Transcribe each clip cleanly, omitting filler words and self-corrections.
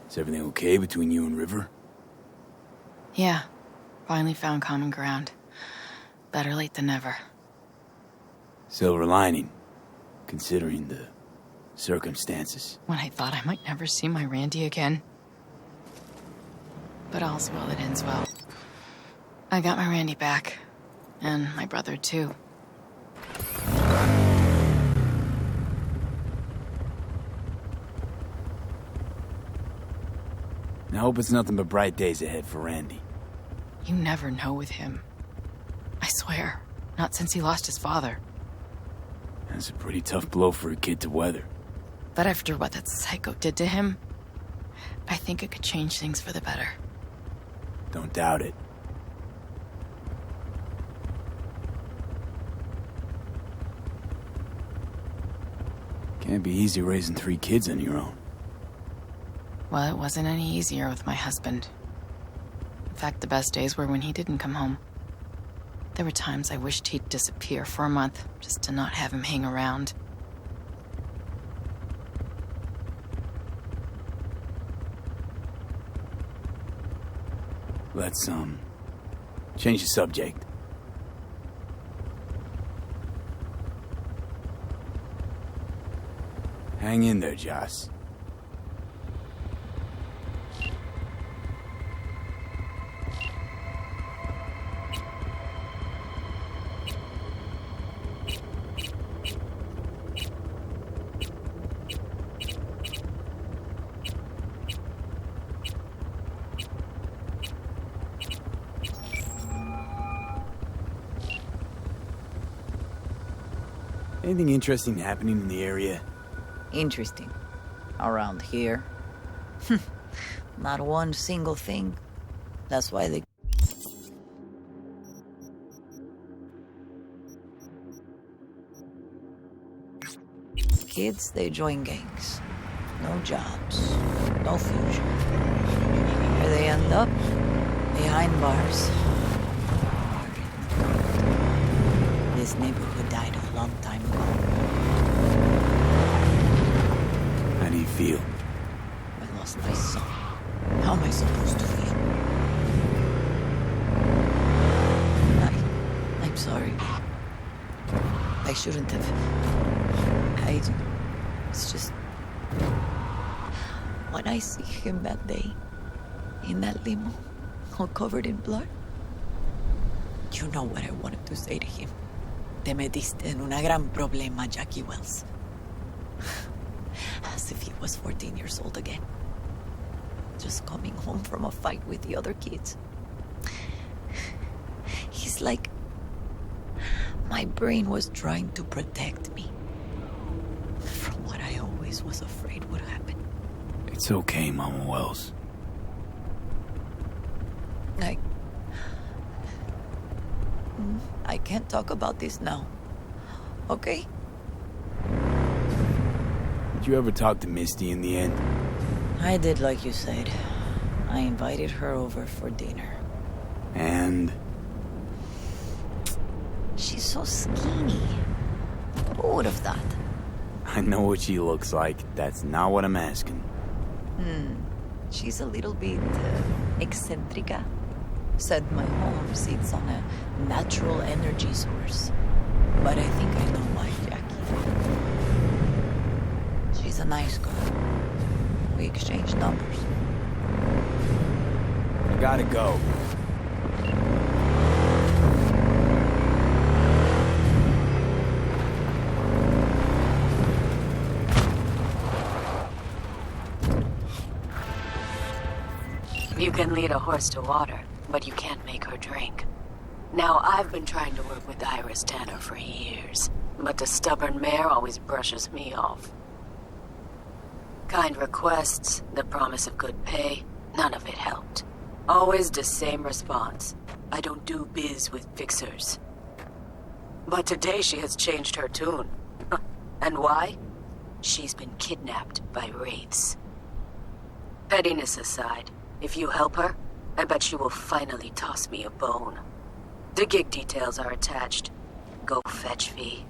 Is everything okay between you and River? Yeah. Finally found common ground. Better late than never. Silver lining, considering the circumstances. When I thought I might never see my Randy again. But all's well that ends well. I got my Randy back. And my brother, too. I hope it's nothing but bright days ahead for Randy. You never know with him. I swear. Not since he lost his father. That's a pretty tough blow for a kid to weather. But after what that psycho did to him, I think it could change things for the better. Don't doubt it. Can't be easy raising 3 kids on your own. Well, it wasn't any easier with my husband. In fact, the best days were when he didn't come home. There were times I wished he'd disappear for a month, just to not have him hang around. Let's, change the subject. Hang in there, Joss. Anything interesting happening in the area? Interesting. Around here? Not one single thing. That's why they... Kids, they join gangs. No jobs. No future. Where they end up? Behind bars. This neighborhood died a long time ago. How do you feel? I lost my son. How am I supposed to feel? I'm sorry. I shouldn't have. It's just... When I see him that day, in that limo, all covered in blood, you know what I wanted to say to him. Te metiste en una gran problema, Jackie Wells. As if he was 14 years old again. Just coming home from a fight with the other kids. He's like... My brain was trying to protect me. From what I always was afraid would happen. It's okay, Mama Wells. I can't talk about this now. Okay? Did you ever talk to Misty in the end? I did like you said. I invited her over for dinner. And? She's so skinny. Who would have thought? I know what she looks like. That's not what I'm asking. She's a little bit eccentrica. Said my home sits on a natural energy source. But I think I know why, Jackie. She's a nice girl. We exchanged numbers. I gotta go. You can lead a horse to water, but you can't make her drink. Now, I've been trying to work with Iris Tanner for years, but the stubborn mare always brushes me off. Kind requests, the promise of good pay, none of it helped. Always the same response. I don't do biz with fixers. But today she has changed her tune. And why? She's been kidnapped by wraiths. Pettiness aside, if you help her, I bet she will finally toss me a bone. The gig details are attached. Go fetch V.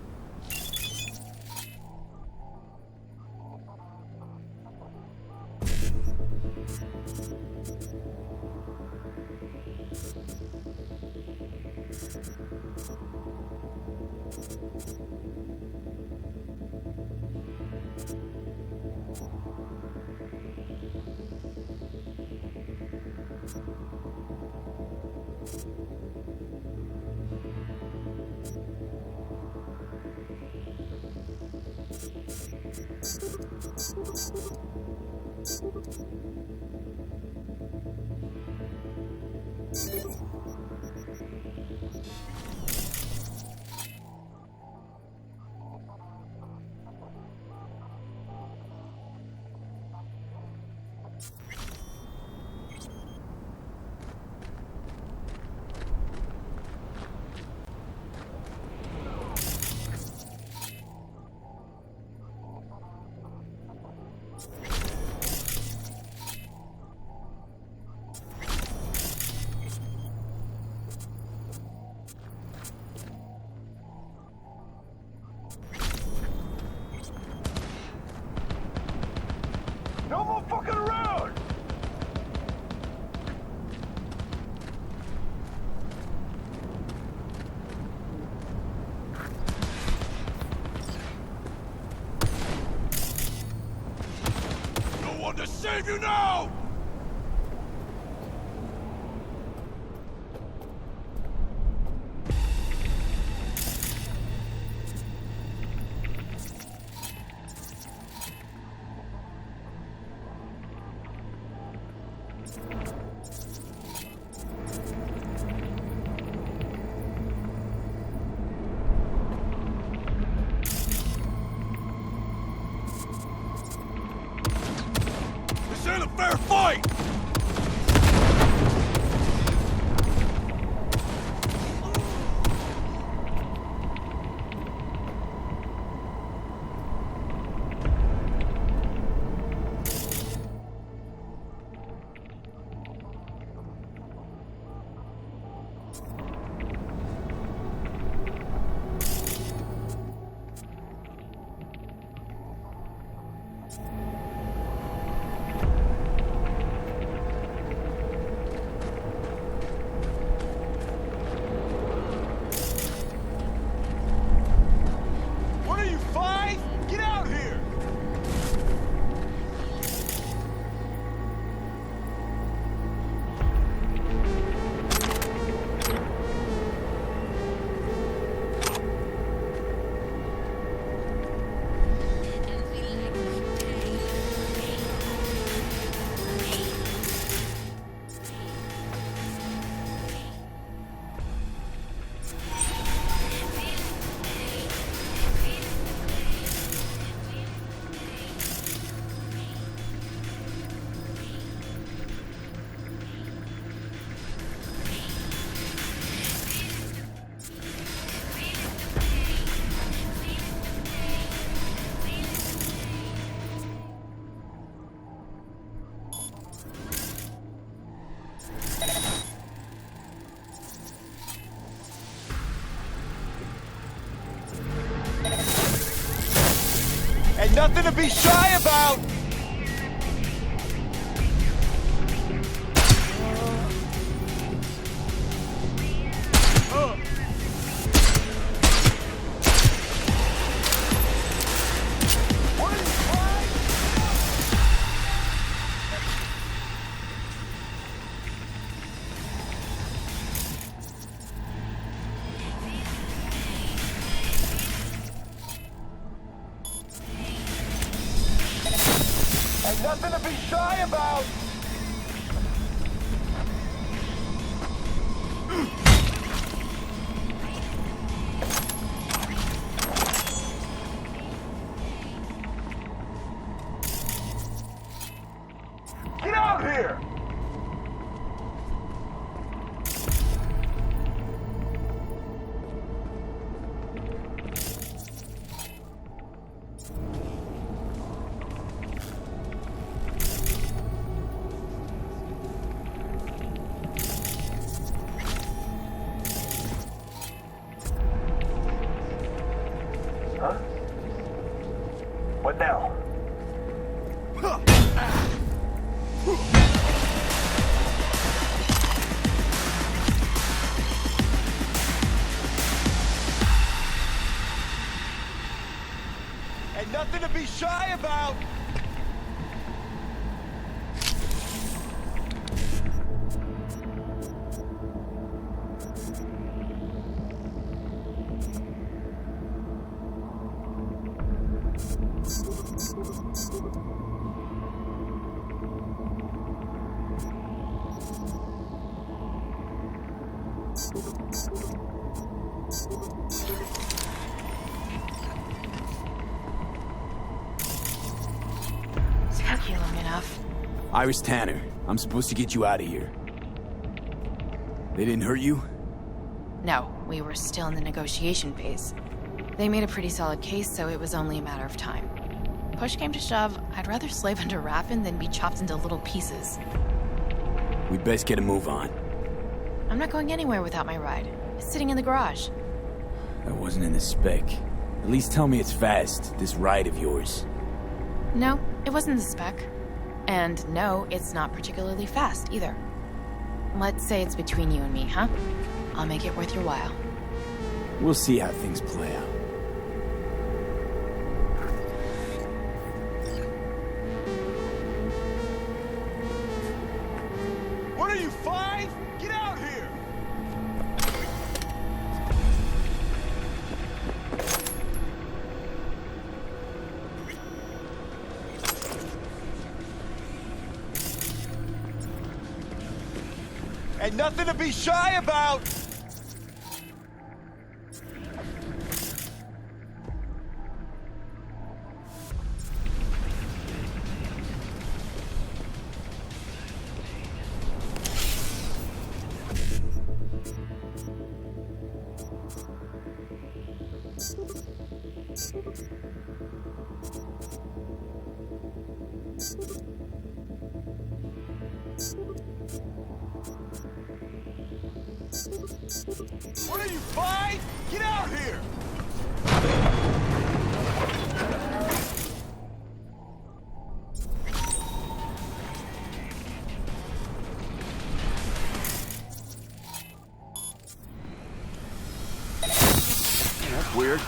No more fucking around! No one to save you now! This ain't a fair fight! What are you, 5? Get out here! Ain't nothing to be shy about! What are you, 5? Ain't nothing to be shy about! Get out here! Huh? What now? Ain't nothing to be shy about! Speculum enough. Iris Tanner, I'm supposed to get you out of here. They didn't hurt you? No, we were still in the negotiation phase. They made a pretty solid case, so it was only a matter of time. Push came to shove, I'd rather slave under Raffen than be chopped into little pieces. We'd best get a move on. I'm not going anywhere without my ride. It's sitting in the garage. That wasn't in the spec. At least tell me it's fast, this ride of yours. No, it wasn't the spec. And no, it's not particularly fast, either. Let's say it's between you and me, huh? I'll make it worth your while. We'll see how things play out. What are you, 5? Get out here! And nothing to be shy about! What are you, 5? Get out here! That's weird.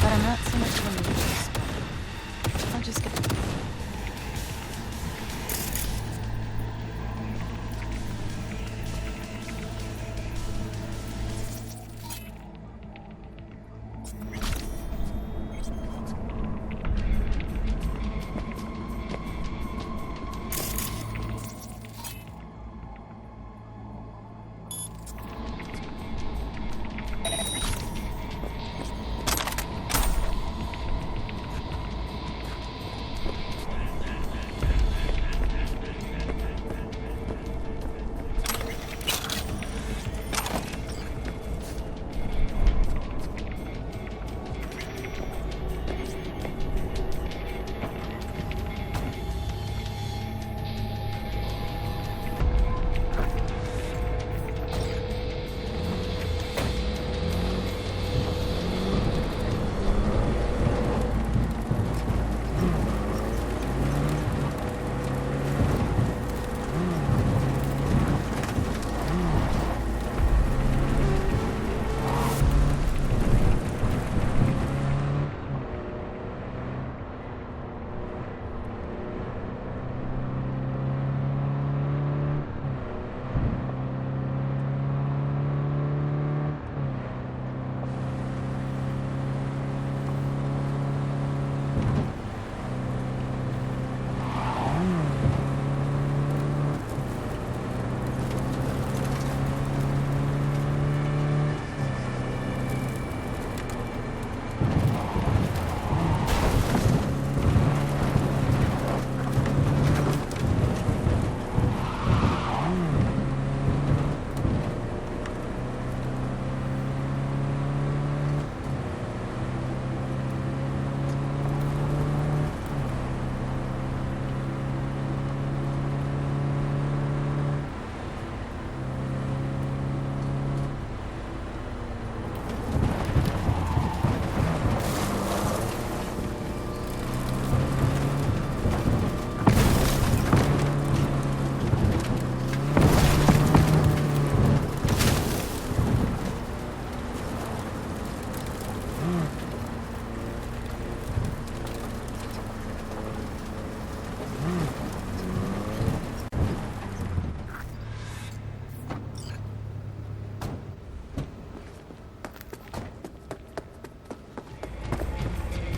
But I'm not so much of a movie. I'll just get...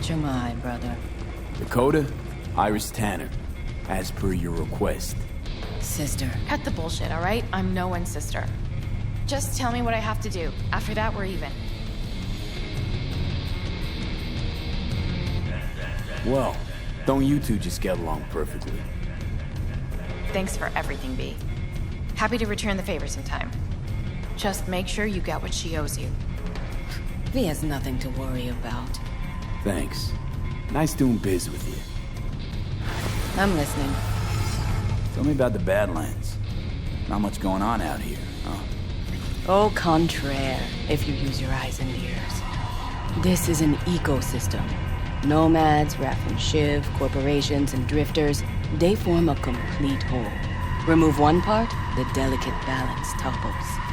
Jemai, brother. Dakota, Iris Tanner, as per your request. Sister. Cut the bullshit, all right? I'm no one's sister. Just tell me what I have to do. After that, we're even. Well, don't you two just get along perfectly? Thanks for everything, B. Happy to return the favor sometime. Just make sure you get what she owes you. V has nothing to worry about. Thanks. Nice doing biz with you. I'm listening. Tell me about the Badlands. Not much going on out here, huh? Au contraire, if you use your eyes and ears. This is an ecosystem. Nomads, Raf and Shiv, corporations, and drifters, they form a complete whole. Remove one part, the delicate balance topples.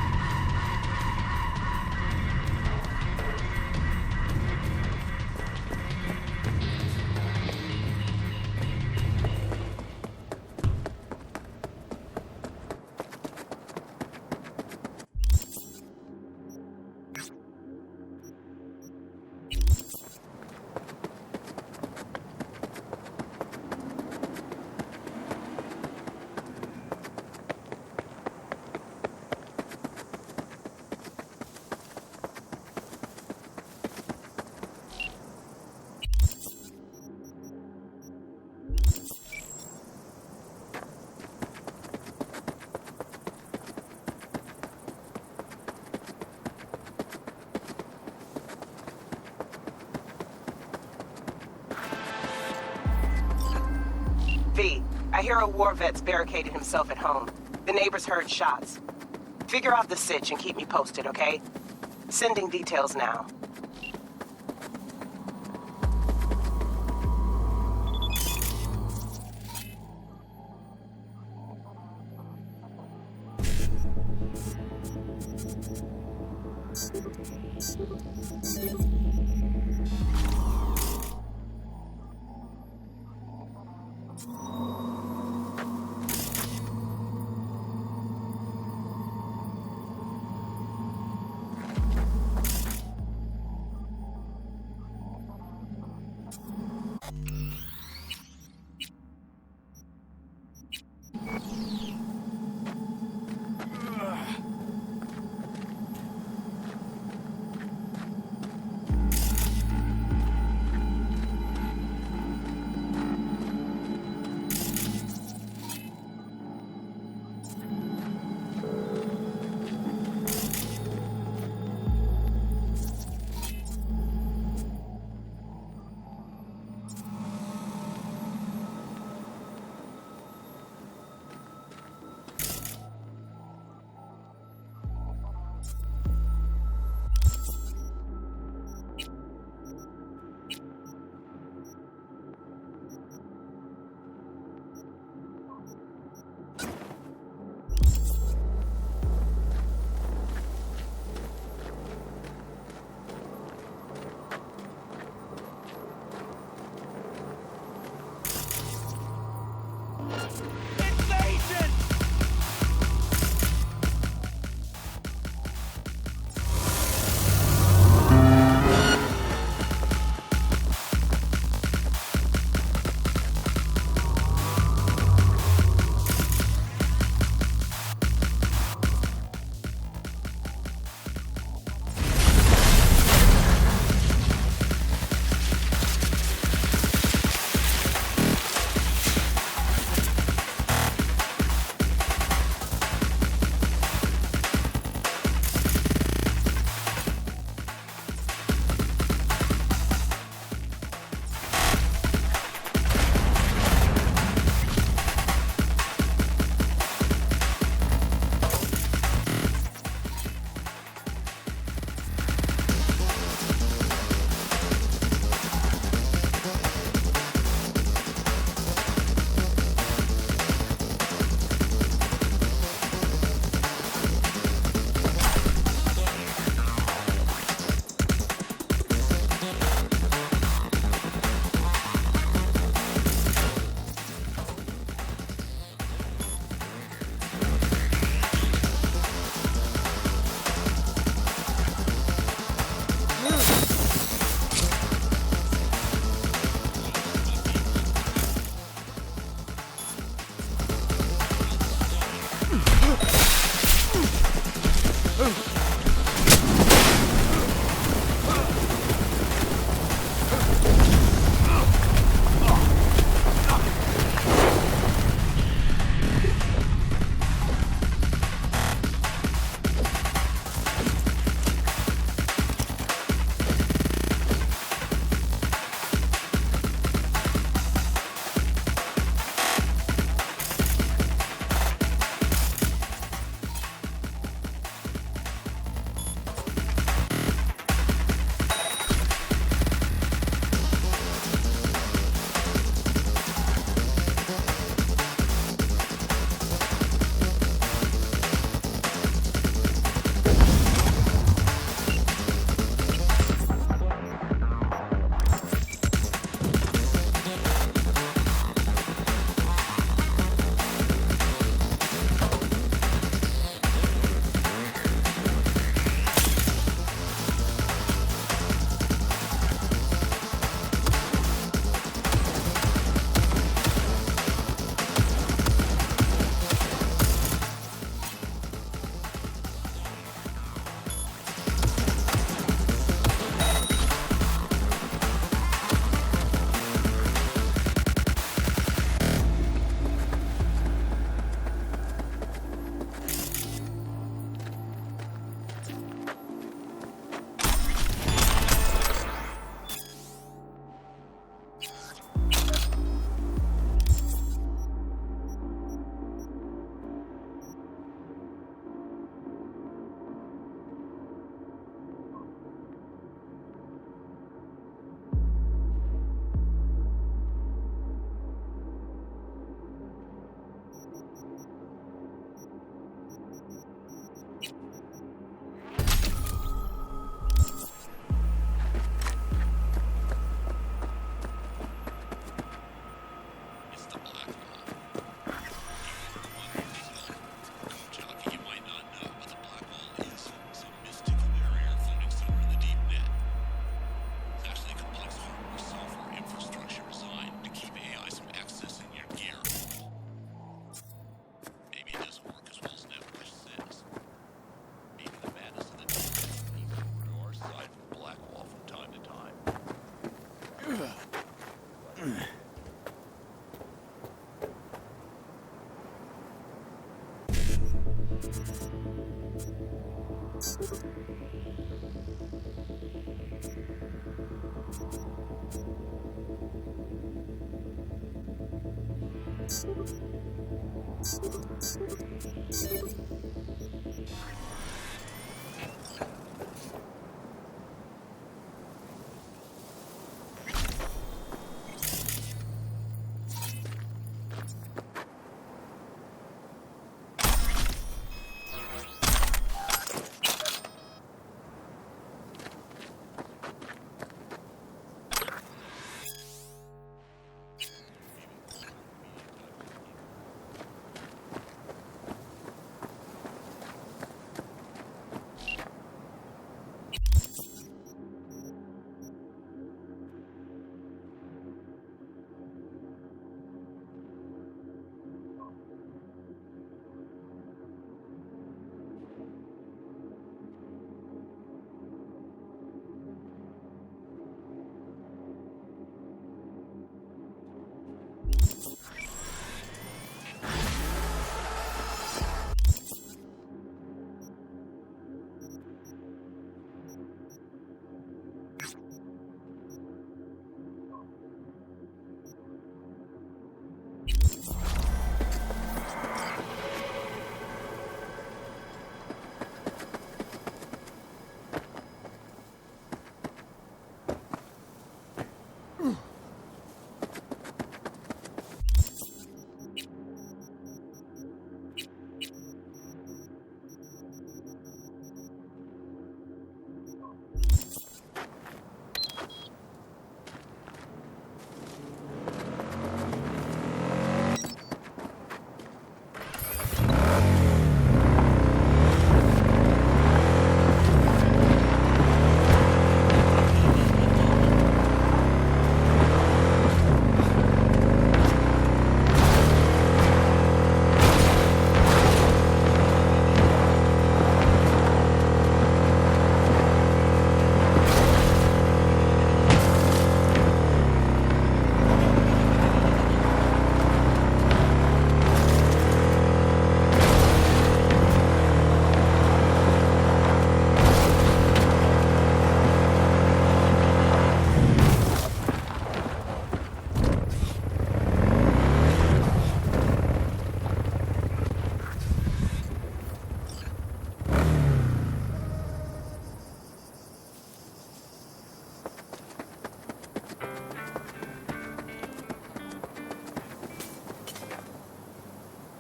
V, I hear a war vet's barricaded himself at home. The neighbors heard shots. Figure out the sitch and keep me posted, okay? Sending details now.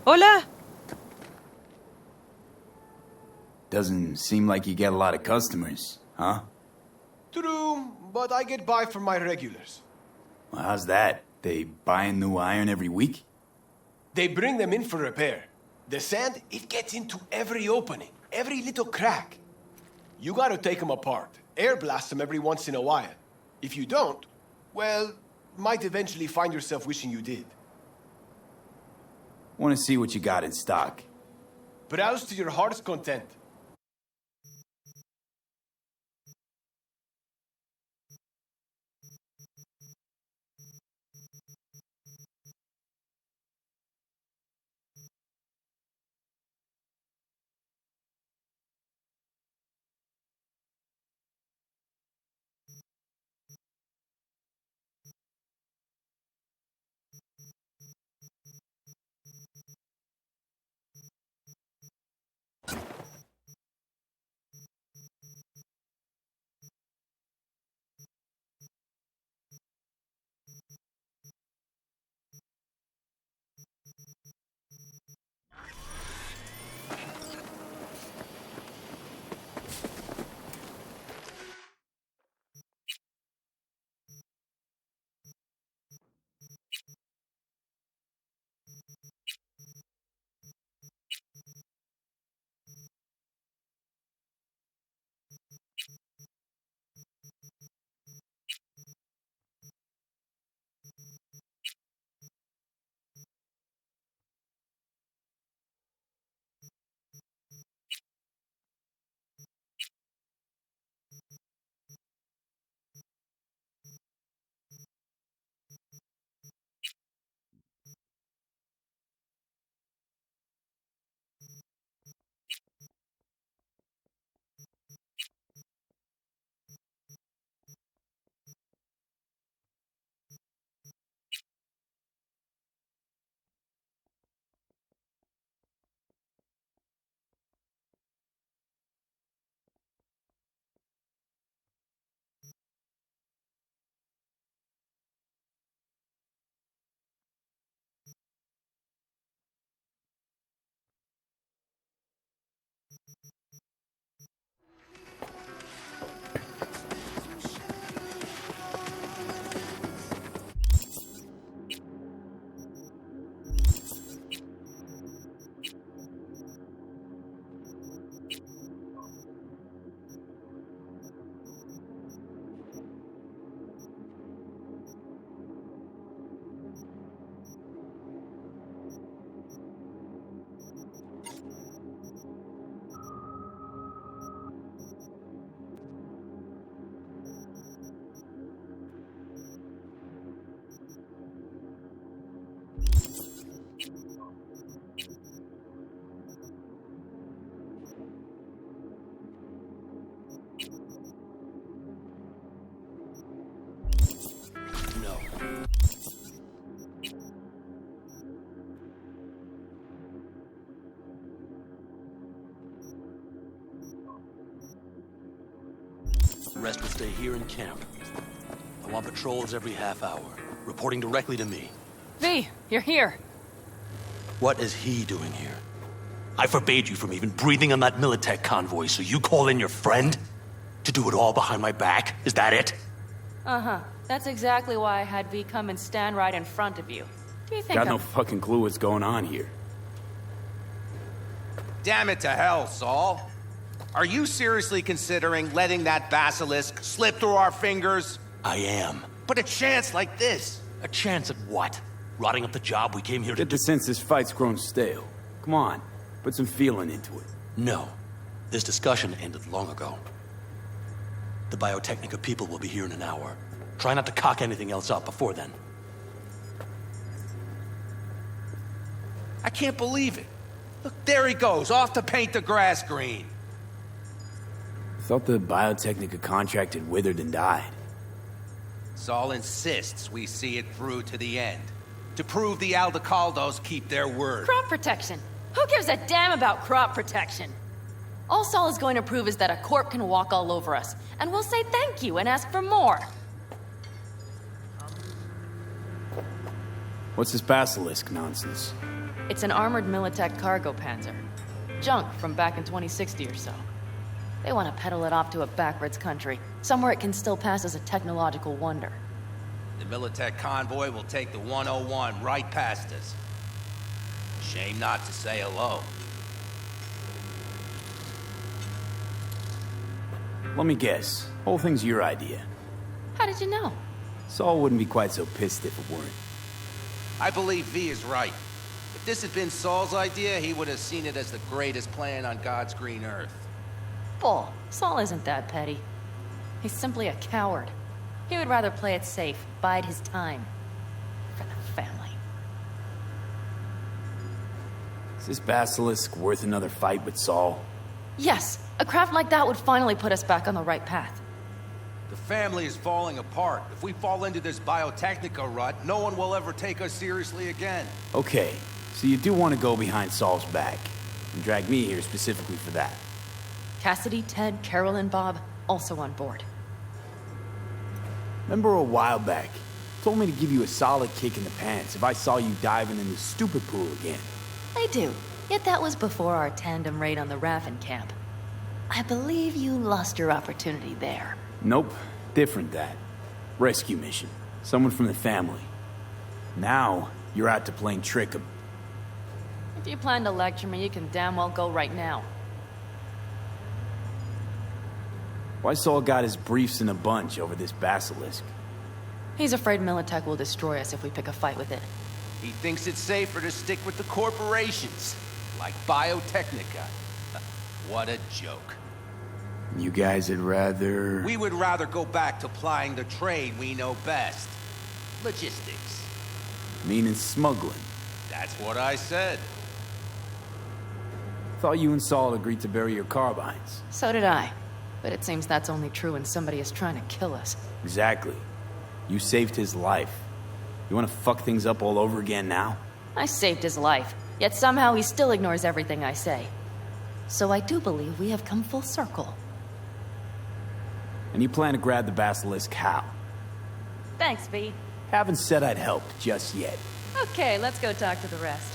Hola! Doesn't seem like you get a lot of customers, huh? True, but I get by from my regulars. Well, how's that? They buying new iron every week? They bring them in for repair. The sand, it gets into every opening, every little crack. You gotta take them apart, air blast them every once in a while. If you don't, well, might eventually find yourself wishing you did. Want to see what you got in stock. Browse to your heart's content. know. The rest will stay here in camp. I want patrols every half hour, reporting directly to me. V, you're here. What is he doing here? I forbade you from even breathing on that Militech convoy, so you call in your friend? To do it all behind my back? Is that it? Uh-huh. That's exactly why I had V come and stand right in front of you. Do you think Got no fucking clue what's going on here. Damn it to hell, Saul. Are you seriously considering letting that basilisk slip through our fingers? I am. But a chance like this. A chance at what? Rotting up the job we came here to Get do? the sense this fight's grown stale. Come on, put some feeling into it. No. This discussion ended long ago. The Biotechnica people will be here in an hour. Try not to cock anything else up before then. I can't believe it. Look, there he goes, off to paint the grass green. Thought the Biotechnica contract had withered and died. Saul insists we see it through to the end. To prove the Aldecaldos keep their word. Crop protection. Who gives a damn about crop protection? All Saul is going to prove is that a corp can walk all over us, and we'll say thank you and ask for more. What's this basilisk nonsense? It's an armored Militech cargo panzer. Junk from back in 2060 or so. They want to peddle it off to a backwards country, somewhere it can still pass as a technological wonder. The Militech convoy will take the 101 right past us. Shame not to say hello. Let me guess. Whole thing's your idea. How did you know? Saul wouldn't be quite so pissed if it weren't. I believe V is right. If this had been Saul's idea, he would have seen it as the greatest plan on God's green earth. Bull. Saul isn't that petty. He's simply a coward. He would rather play it safe, bide his time. For the family. Is this basilisk worth another fight with Saul? Yes, a craft like that would finally put us back on the right path. The family is falling apart. If we fall into this Biotechnica rut, no one will ever take us seriously again. Okay, so you do want to go behind Saul's back, and drag me here specifically for that. Cassidy, Ted, Carol, and Bob, also on board. Remember a while back, told me to give you a solid kick in the pants if I saw you diving in the stupid pool again. I do, yet that was before our tandem raid on the Raffen camp. I believe you lost your opportunity there. Nope, different that. Rescue mission. Someone from the family. Now, you're out to plain trick 'em. If you plan to lecture me, you can damn well go right now. Why Saul got his briefs in a bunch over this basilisk? He's afraid Militech will destroy us if we pick a fight with it. He thinks it's safer to stick with the corporations, like Biotechnica. What a joke. You guys would rather... We would rather go back to plying the trade we know best. Logistics. Meaning smuggling. That's what I said. Thought you and Saul agreed to bury your carbines. So did I. But it seems that's only true when somebody is trying to kill us. Exactly. You saved his life. You want to fuck things up all over again now? I saved his life, yet somehow he still ignores everything I say. So I do believe we have come full circle. And you plan to grab the basilisk how? Thanks, V. Haven't said I'd help just yet. Okay, let's go talk to the rest.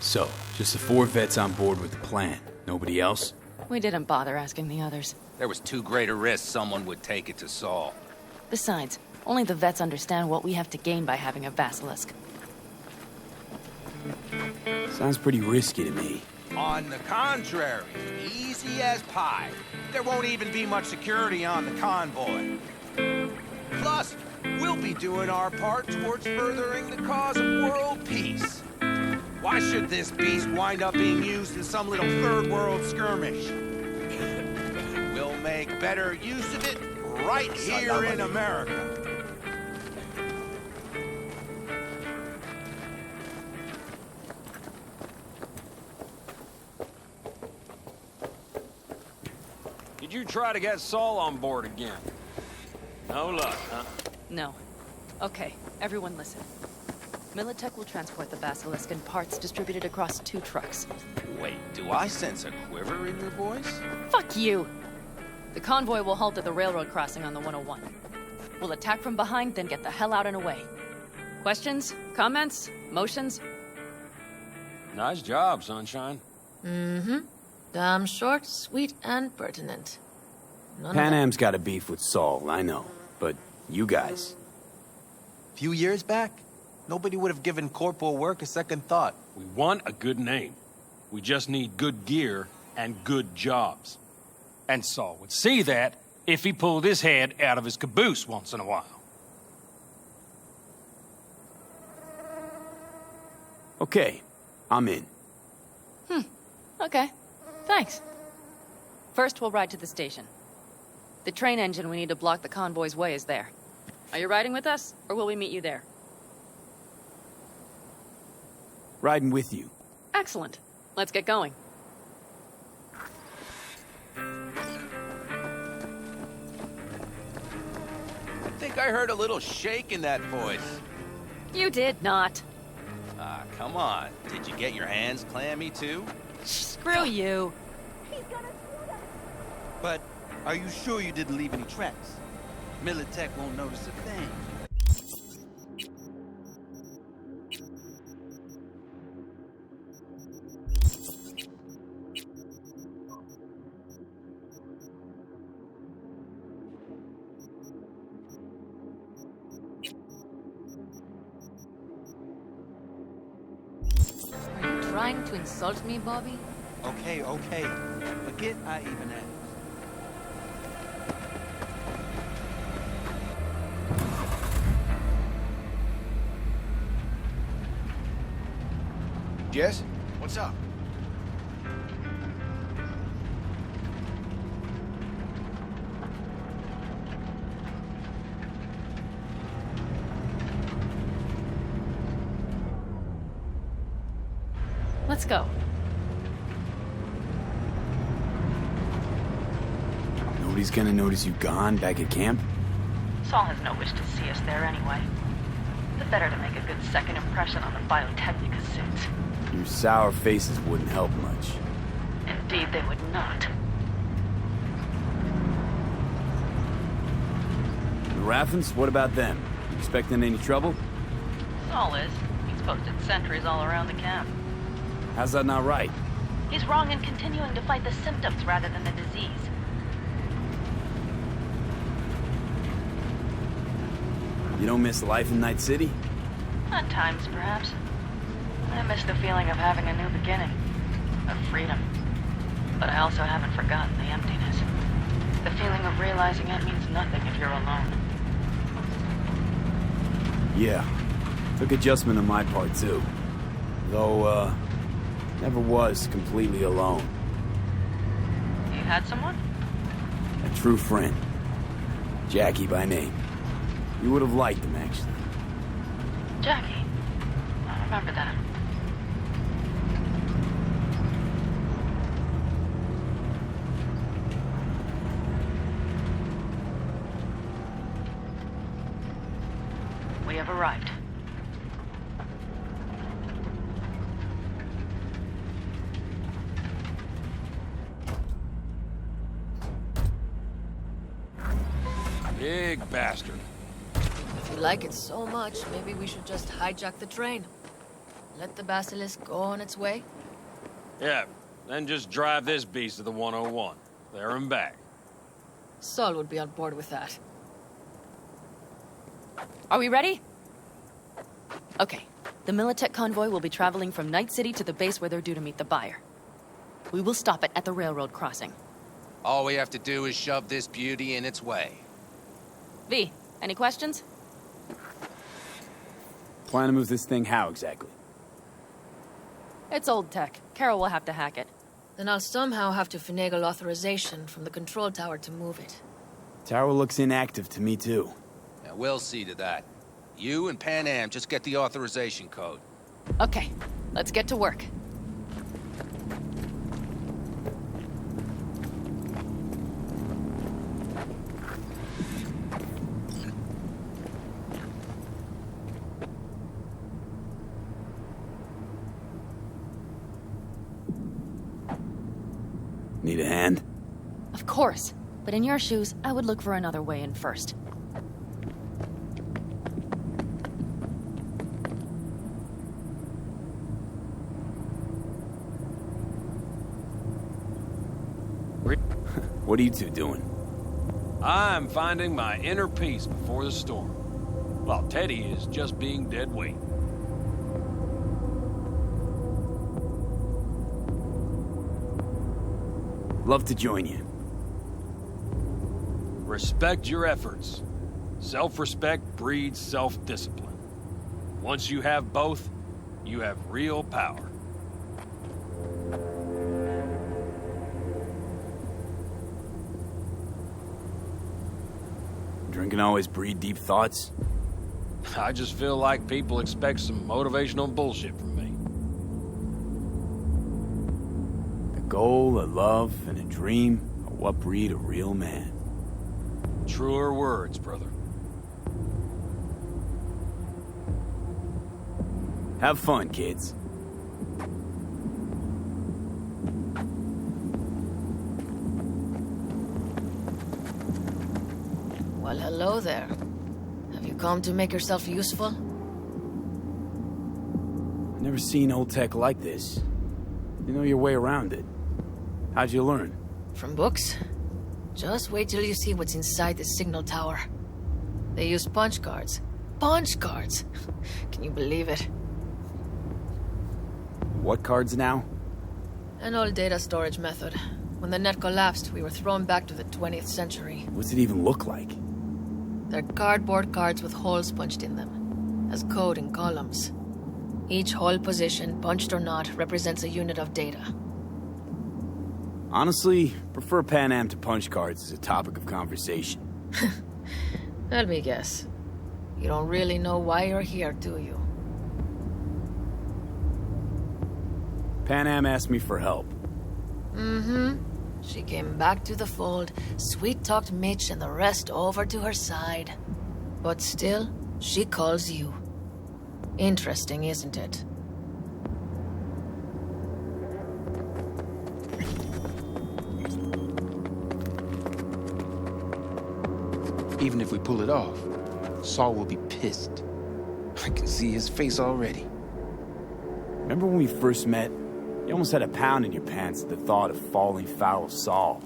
So, just the 4 vets on board with the plan. Nobody else? We didn't bother asking the others. There was too great a risk someone would take it to Saul. Besides, only the vets understand what we have to gain by having a basilisk. Sounds pretty risky to me. On the contrary, easy as pie. There won't even be much security on the convoy. Plus, we'll be doing our part towards furthering the cause of world peace. Why should this beast wind up being used in some little third-world skirmish? We'll make better use of it right here in America. try to get Saul on board again. No luck, huh? No. Okay, everyone listen. Militech will transport the Basilisk in parts distributed across 2 trucks. Wait, do I sense a quiver in your voice? Fuck you! The convoy will halt at the railroad crossing on the 101. We'll attack from behind, then get the hell out and away. Questions? Comments? Motions? Nice job, Sunshine. Mm-hmm. Damn short, sweet, and pertinent. Panam's got a beef with Saul, I know. But you guys... Few years back, nobody would have given corporal work a second thought. We want a good name. We just need good gear and good jobs. And Saul would see that if he pulled his head out of his caboose once in a while. Okay, I'm in. Okay. Thanks. First, we'll ride to the station. The train engine we need to block the convoy's way is there. Are you riding with us, or will we meet you there? Riding with you. Excellent. Let's get going. I think I heard a little shake in that voice. You did not. Ah, come on. Did you get your hands clammy, too? Screw you. But are you sure you didn't leave any tracks? Militech won't notice a thing. Are you trying to insult me, Bobby? Okay, okay. Forget I even asked. Jess, what's up? Let's go. Nobody's gonna notice you gone back at camp? Saul has no wish to see us there anyway. The better to make a good second impression on the Biotechnica suits. Your sour faces wouldn't help much. Indeed, they would not. The Raffens, what about them? You expecting any trouble? Saul is. He's posted sentries all around the camp. How's that not right? He's wrong in continuing to fight the symptoms rather than the disease. You don't miss life in Night City? At times, perhaps. I miss the feeling of having a new beginning. Of freedom. But I also haven't forgotten the emptiness. The feeling of realizing it means nothing if you're alone. Yeah. Took adjustment on my part, too. Though, never was completely alone. You had someone? A true friend. Jackie by name. You would have liked him, actually. Jackie. I remember that. We have arrived. Big bastard. If you like it so much, maybe we should just hijack the train. Let the Basilisk go on its way. Yeah, then just drive this beast to the 101. There and back. Saul would be on board with that. Are we ready? Okay. The Militech convoy will be traveling from Night City to the base where they're due to meet the buyer. We will stop it at the railroad crossing. All we have to do is shove this beauty in its way. V, any questions? Plan to move this thing how exactly? It's old tech. Carol will have to hack it. Then I'll somehow have to finagle authorization from the control tower to move it. Tower looks inactive to me, too. Yeah, we'll see to that. You and Panam just get the authorization code. Okay, let's get to work. course. But in your shoes, I would look for another way in first. What are you two doing? I'm finding my inner peace before the storm, while Teddy is just being dead weight. Love to join you. Respect your efforts. Self-respect breeds self-discipline. Once you have both, you have real power. Drinking always breed deep thoughts? I just feel like people expect some motivational bullshit from me. A goal, a love, and a dream are what breed a real man. Truer words, brother. Have fun, kids. Well, hello there. Have you come to make yourself useful? Never seen old tech like this. You know your way around it. How'd you learn? From books? Just wait till you see what's inside the signal tower. They use punch cards. Punch cards! Can you believe it? What cards now? An old data storage method. When the net collapsed, we were thrown back to the 20th century. What's it even look like? They're cardboard cards with holes punched in them, as code in columns. Each hole position, punched or not, represents a unit of data. Honestly, prefer Panam to punch cards as a topic of conversation. Let me guess. You don't really know why you're here, do you? Panam asked me for help. Mm-hmm. She came back to the fold, sweet-talked Mitch and the rest over to her side. But still, she calls you. Interesting, isn't it? Even if we pull it off, Saul will be pissed. I can see his face already. Remember when we first met? You almost had a pound in your pants at the thought of falling foul of Saul.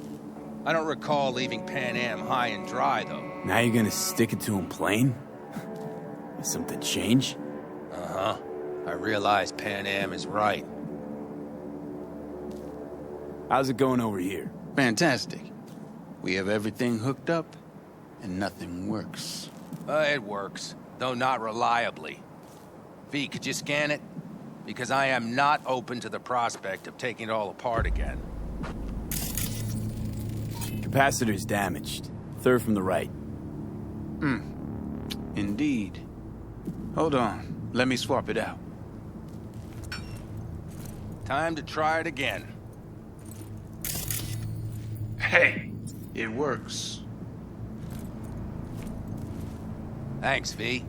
I don't recall leaving Panam high and dry, though. Now you're gonna stick it to him plain? Did something change? Uh-huh. I realize Panam is right. How's it going over here? Fantastic. We have everything hooked up, and nothing works. It works, though not reliably. V, could you scan it? Because I am not open to the prospect of taking it all apart again. Capacitor's damaged. Third from the right. Indeed. Hold on. Let me swap it out. Time to try it again. Hey, it works. Thanks, V.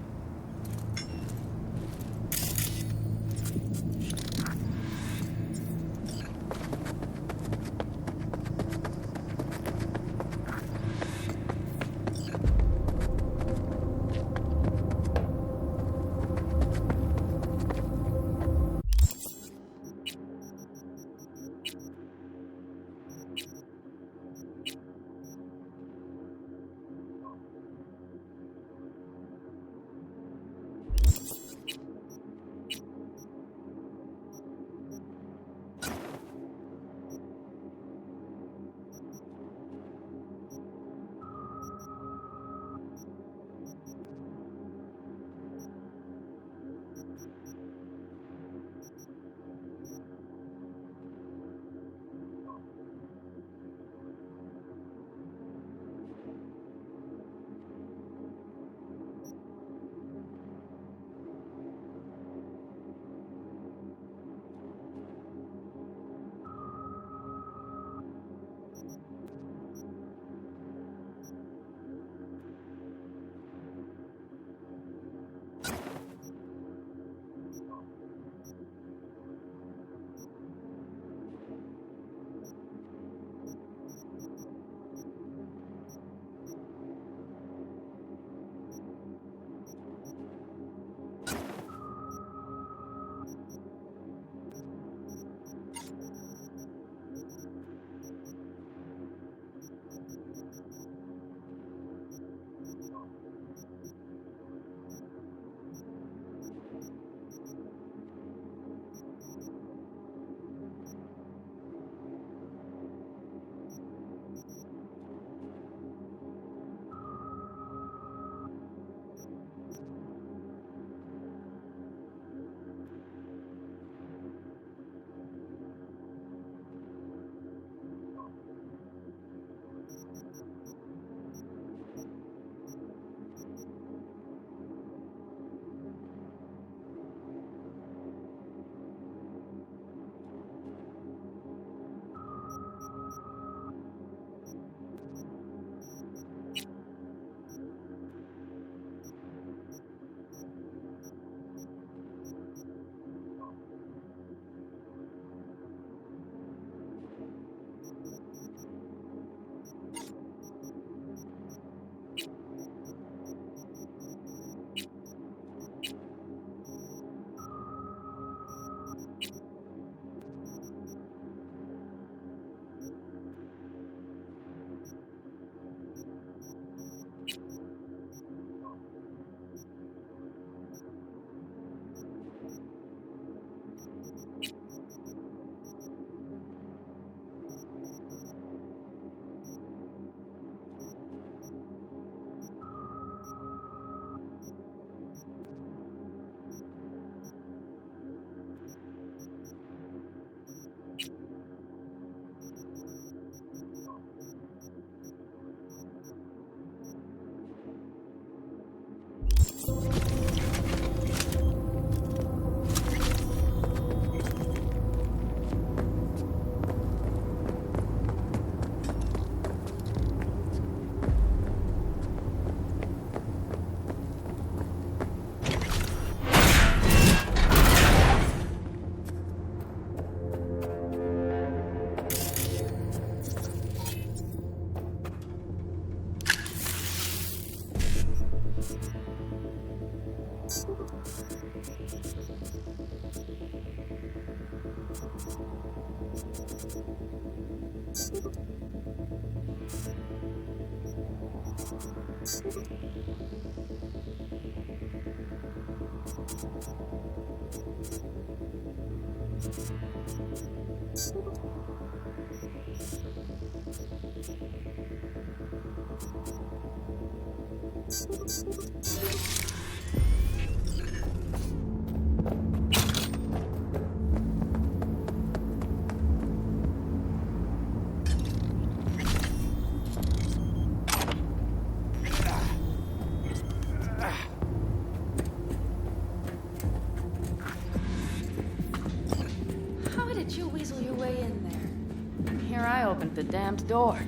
How did you weasel your way in there? Here I opened the damned door.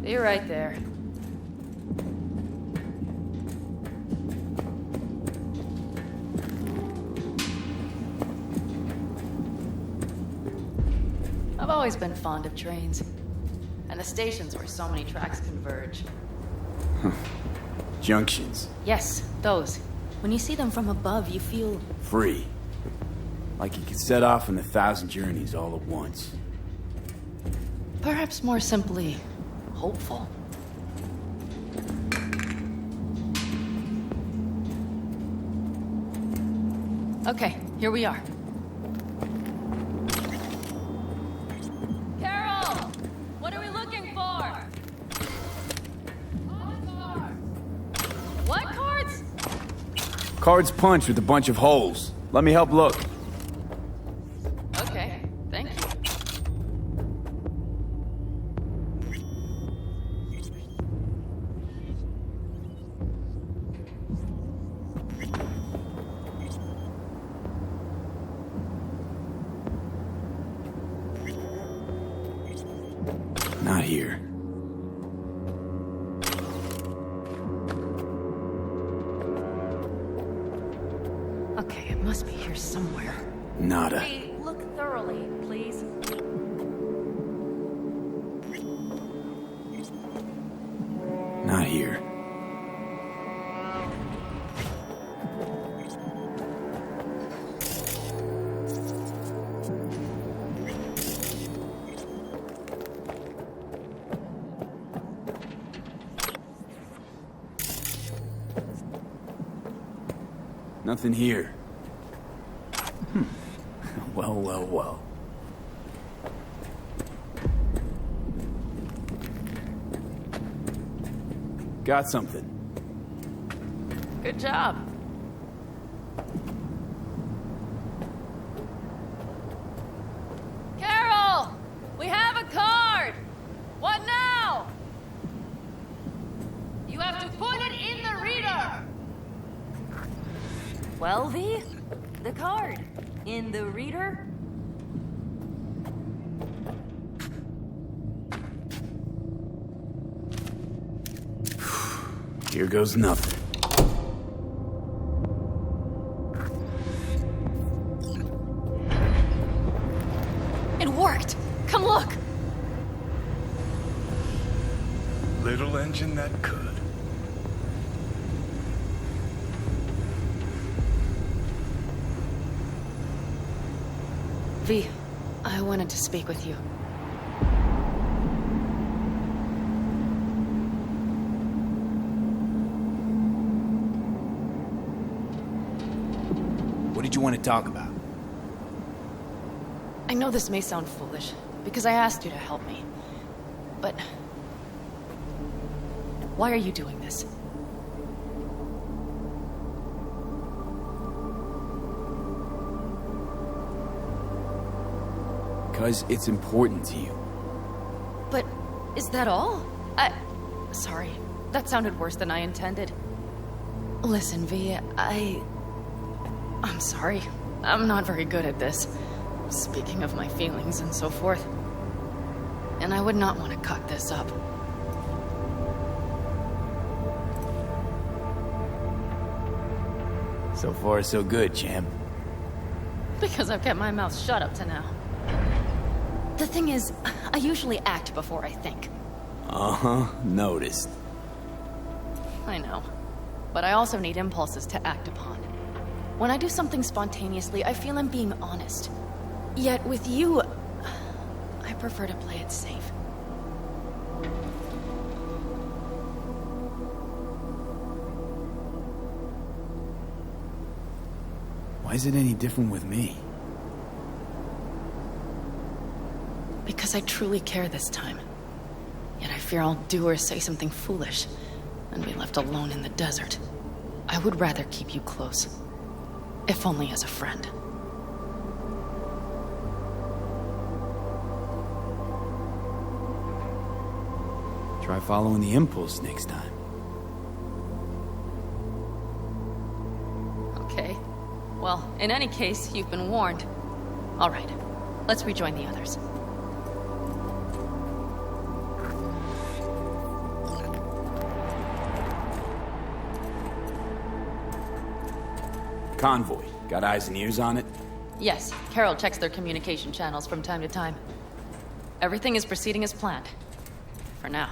Be right there. I've always been fond of trains. And the stations where so many tracks converge. Junctions. Yes, those. When you see them from above, you feel... Free. Like you could set off on 1,000 journeys all at once. perhaps more simply, hopeful. Okay, here we are. Carol! What are we looking for? What cards? Cards punched with a bunch of holes. Let me help look. Okay, thank you. Not here. Okay, it must be here somewhere. Nada. Hey, look thoroughly, please. Not here. Nothing here. Well, well, well. Got something. Good job. Carol! We have a card! What now? You have to put it in the reader! Well, V? The card. In the reader? Here goes nothing. It worked! Come look! Little engine that could. V, I wanted to speak with you. What did you want to talk about? I know this may sound foolish, because I asked you to help me. But... why are you doing this? Because it's important to you. But is that all? Sorry, that sounded worse than I intended. Listen, V, I'm sorry. I'm not very good at this. Speaking of my feelings and so forth. And I would not want to cut this up. So far, so good, champ. Because I've kept my mouth shut up to now. The thing is, I usually act before I think. Uh-huh, noticed. I know. But I also need impulses to act upon. When I do something spontaneously, I feel I'm being honest. Yet with you, I prefer to play it safe. Why is it any different with me? Because I truly care this time. Yet I fear I'll do or say something foolish and be left alone in the desert. I would rather keep you close, if only as a friend. Try following the impulse next time. Okay. Well, in any case, you've been warned. All right, let's rejoin the others. Convoy. Got eyes and ears on it? Yes, Carol checks their communication channels from time to time. Everything is proceeding as planned. For now.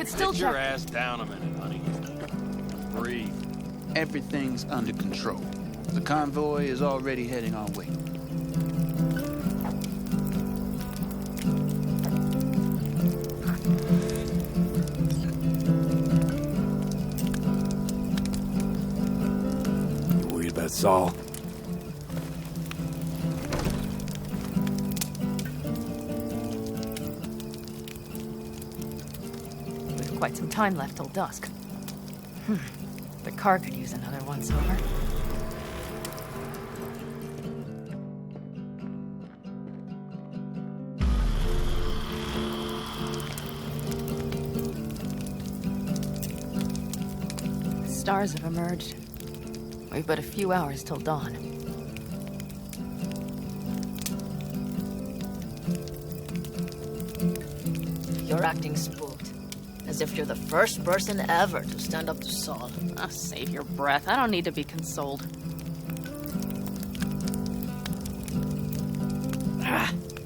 Sit your ass down a minute, honey. Breathe. Everything's under control. The convoy is already heading our way. You worried about Saul? Quite some time left till dusk. The car could use another once-over. The stars have emerged. We've but a few hours till dawn. You're acting spooked. As if you're the first person ever to stand up to Saul. Oh, save your breath. I don't need to be consoled.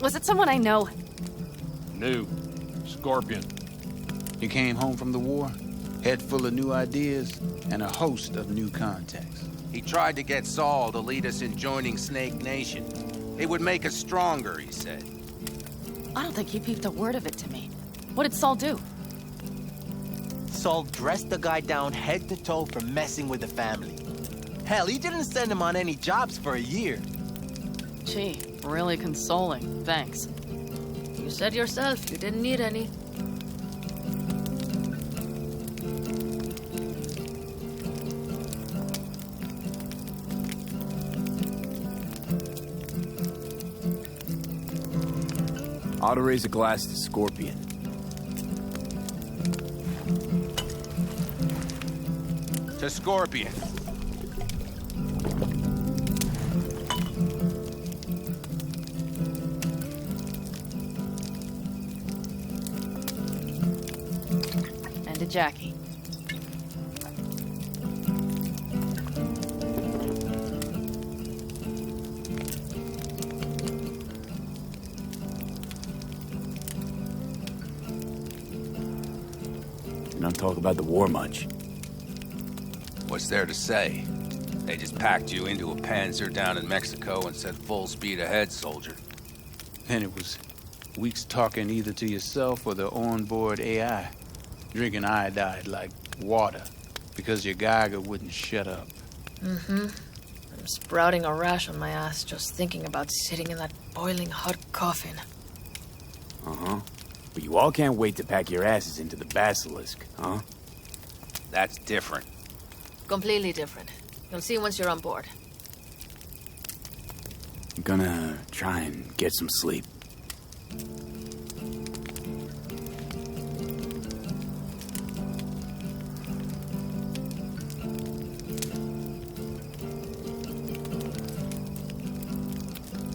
Was it someone I know? New. Scorpion. You came home from the war, head full of new ideas, and a host of new contacts. He tried to get Saul to lead us in joining Snake Nation. It would make us stronger, he said. I don't think he peeped a word of it to me. What did Saul do? Saul dressed the guy down head to toe for messing with the family. Hell, he didn't send him on any jobs for a year. Gee, really consoling. Thanks. You said yourself you didn't need any. Ought to raise a glass to Scorpion. To Scorpion. And to Jackie. You don't talk about the war much. What's there to say? They just packed you into a Panzer down in Mexico and said full speed ahead, soldier. And it was weeks talking either to yourself or the onboard AI. Drinking iodide like water because your Geiger wouldn't shut up. Mm-hmm. I'm sprouting a rash on my ass just thinking about sitting in that boiling hot coffin. Uh-huh. But you all can't wait to pack your asses into the Basilisk, huh? That's different. Completely different. You'll see once you're on board. I'm gonna try and get some sleep.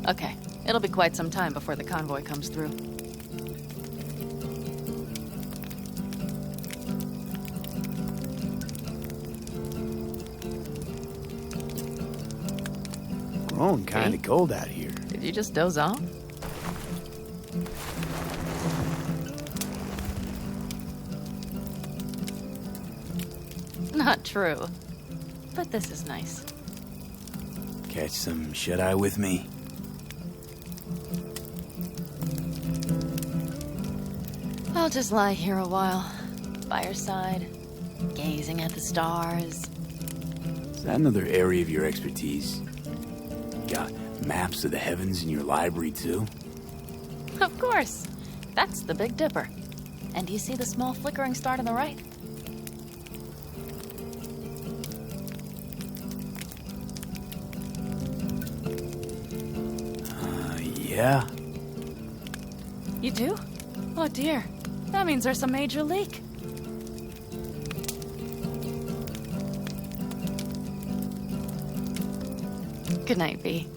Okay, it'll be quite some time before the convoy comes through. Growing kinda cold out here. Did you just doze off? Not true. But this is nice. Catch some shut-eye with me? I'll just lie here a while, by your side, gazing at the stars. Is that another area of your expertise? You got maps of the heavens in your library, too? Of course. That's the Big Dipper. And do you see the small flickering star to the right? Yeah? You do? Oh dear. That means there's a major leak. Good night, V.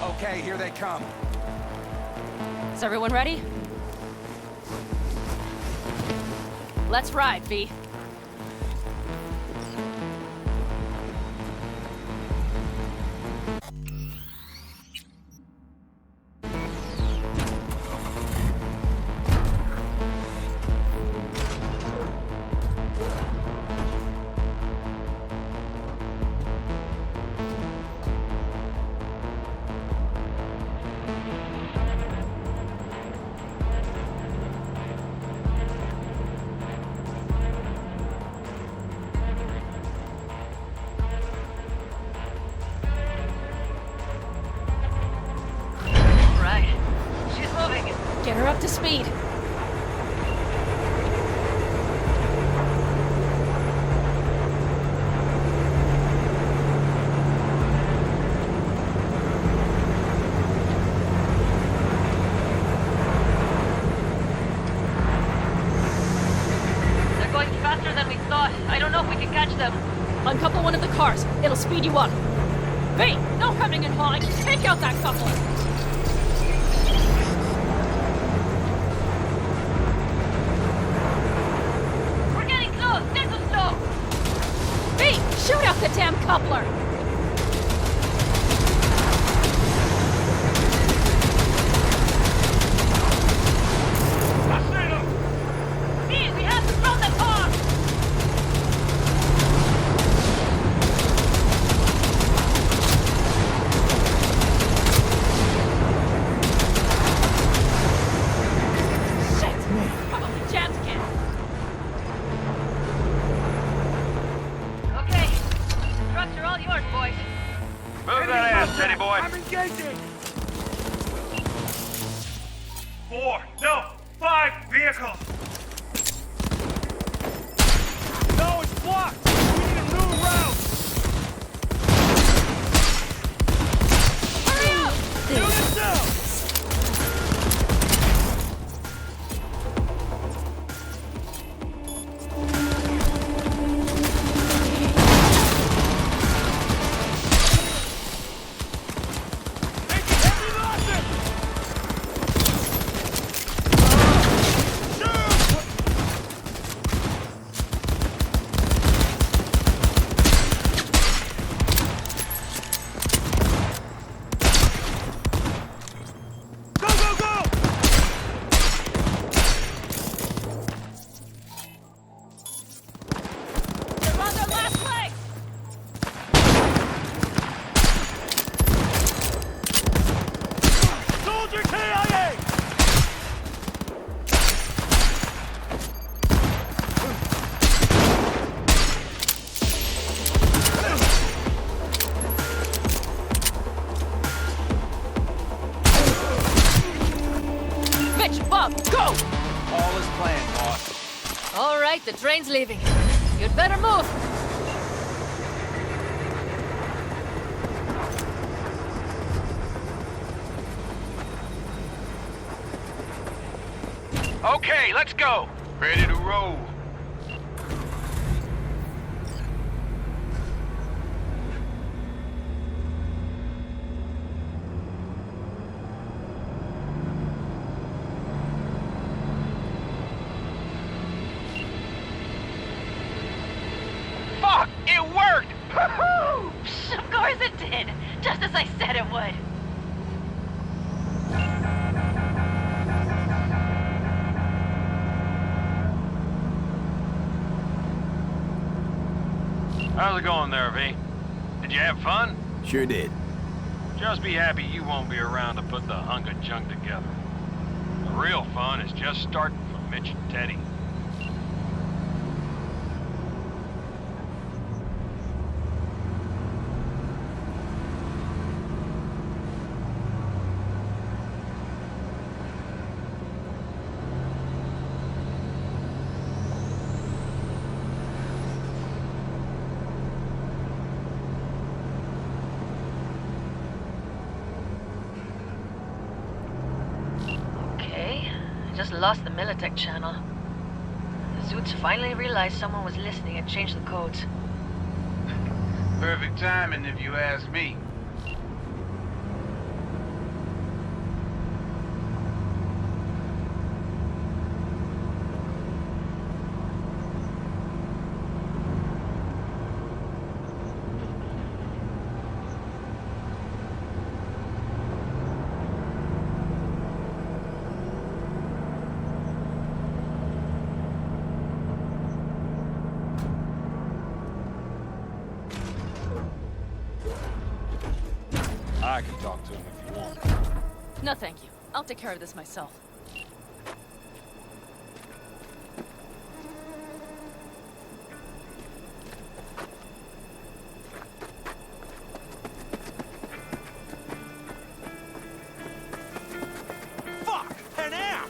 Okay, here they come. Is everyone ready? Let's ride, V. Get her up to speed. They're going faster than we thought. I don't know if we can catch them. Uncouple one of the cars. It'll speed you up. V, no hemming and hawing. Take out that coupler. Shoot out the damn coupler! I see them! V, we have to throw the car! Shit! Probably jammed again. Trucks are all yours, boys. Move that ass, Teddy boy. I'm engaging! 4, no, 5 vehicles! No, it's blocked! We need a new route! Hurry up! Units down! Shoot! the train's leaving. You'd better move. Okay, let's go. Ready to roll. Fuck! It worked! Woohoo! Of course it did. Just as I said it would. How's it going there, V? Did you have fun? Sure did. Just be happy you won't be around to put the hunk of junk together. The real fun is just starting for Mitch and Teddy. Just lost the Militech channel. The suits finally realized someone was listening and changed the codes. Perfect timing, if you ask me. I can talk to him if you want. No, thank you. I'll take care of this myself. Fuck! Panam!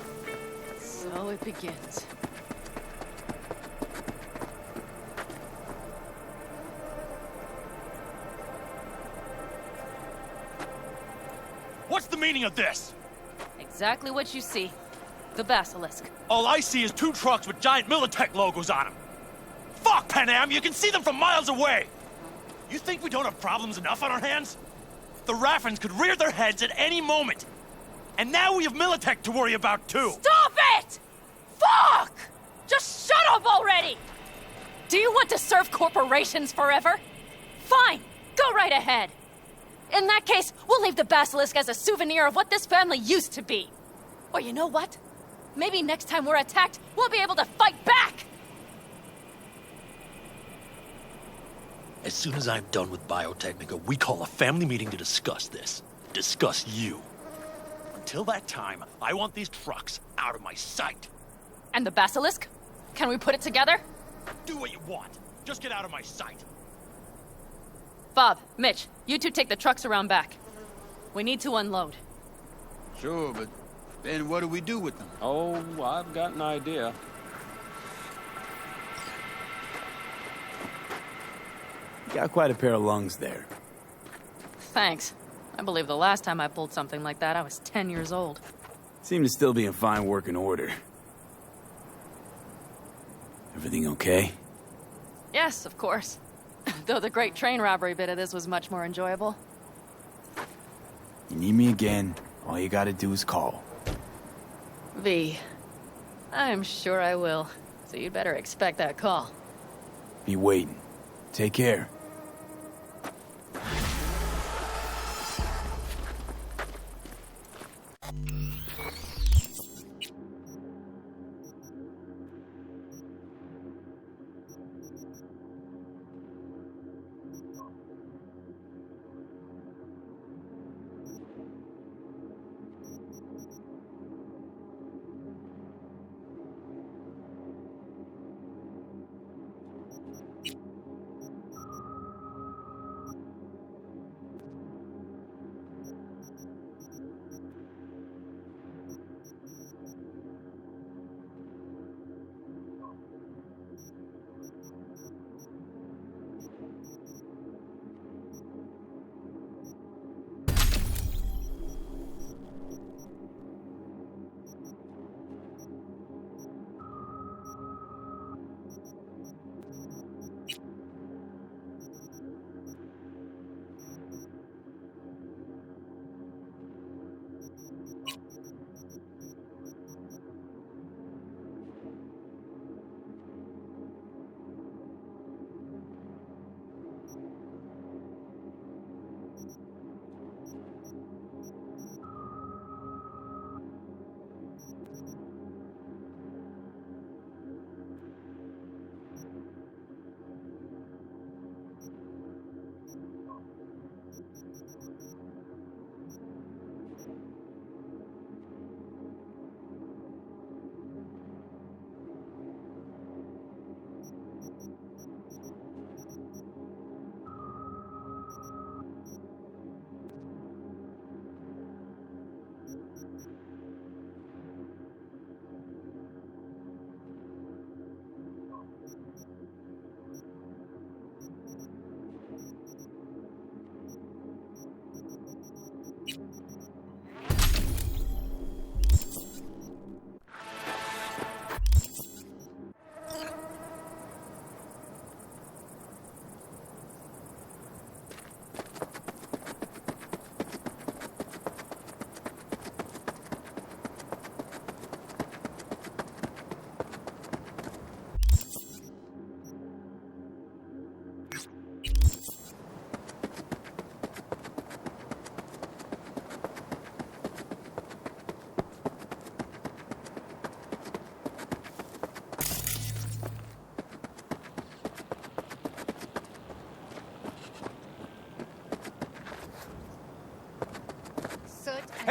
So it begins. What's the meaning of this? Exactly what you see. The Basilisk. All I see is 2 trucks with giant Militech logos on them. Fuck, Panam! You can see them from miles away! You think we don't have problems enough on our hands? The Raffens could rear their heads at any moment. And now we have Militech to worry about, too. Stop it! Fuck! Just shut up already! Do you want to serve corporations forever? Fine, go right ahead. In that case, we'll leave the Basilisk as a souvenir of what this family used to be. Or you know what? Maybe next time we're attacked, we'll be able to fight back! As soon as I'm done with Biotechnica, we call a family meeting to discuss this. Discuss you. Until that time, I want these trucks out of my sight. And the Basilisk? Can we put it together? Do what you want. Just get out of my sight. Bob, Mitch, you two take the trucks around back. We need to unload. Sure, but then what do we do with them? Oh, I've got an idea. You got quite a pair of lungs there. Thanks. I believe the last time I pulled something like that, I was 10 years old. Seem to still be in fine working order. Everything okay? Yes, of course. Though the great train robbery bit of this was much more enjoyable. You need me again, all you gotta do is call. V. I'm sure I will. So you'd better expect that call. Be waiting. Take care.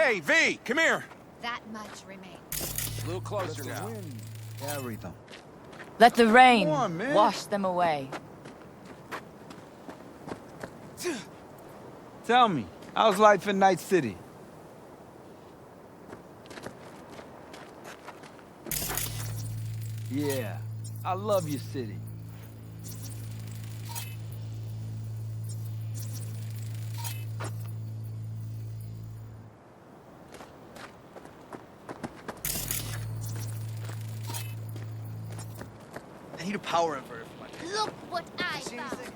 Hey, V, come here. That much remains. A little closer now. Carry them. Let the rain Come on, man. wash them away. Tell me, how's life in Night City? Yeah, I love your city. I need a power inverter for my... Look what I found.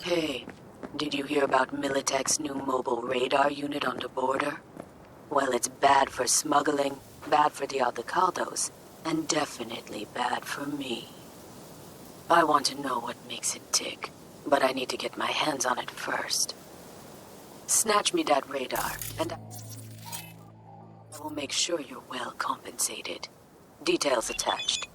Hey, did you hear about Militech's new mobile radar unit on the border? Well, it's bad for smuggling, bad for the Aldecados, and definitely bad for me. I want to know what makes it tick, but I need to get my hands on it first. Snatch me that radar, and I will make sure you're well compensated. Details attached.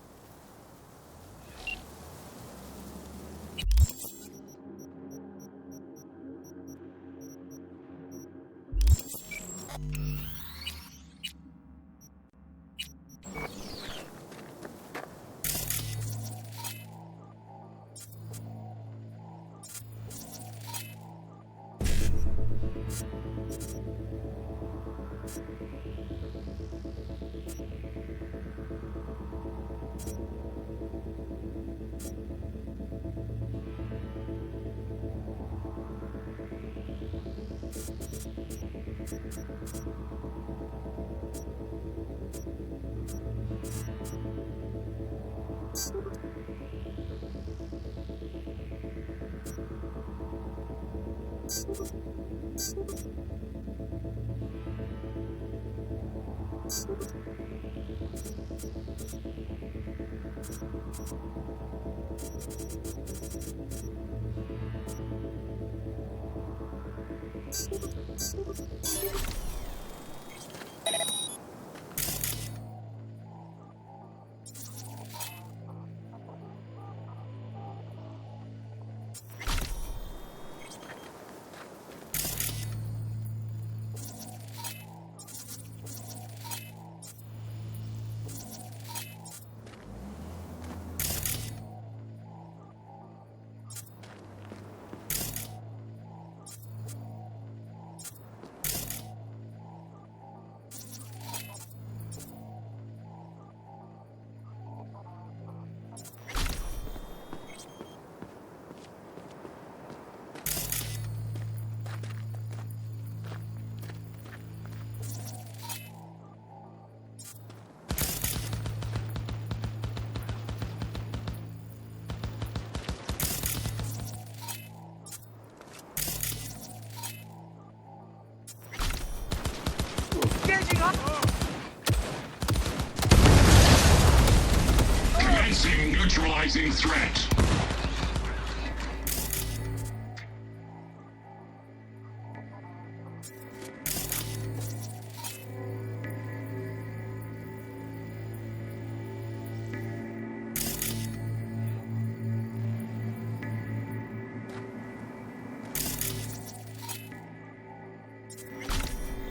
Commencing neutralizing threat.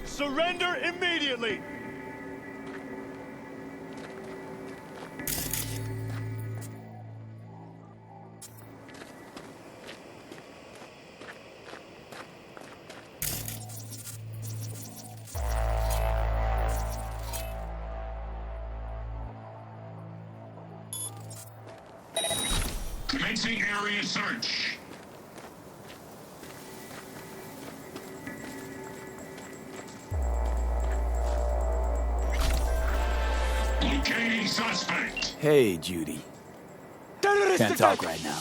Surrender immediately! Commencing area search. Locating suspect. Hey, Judy. Can't talk right now.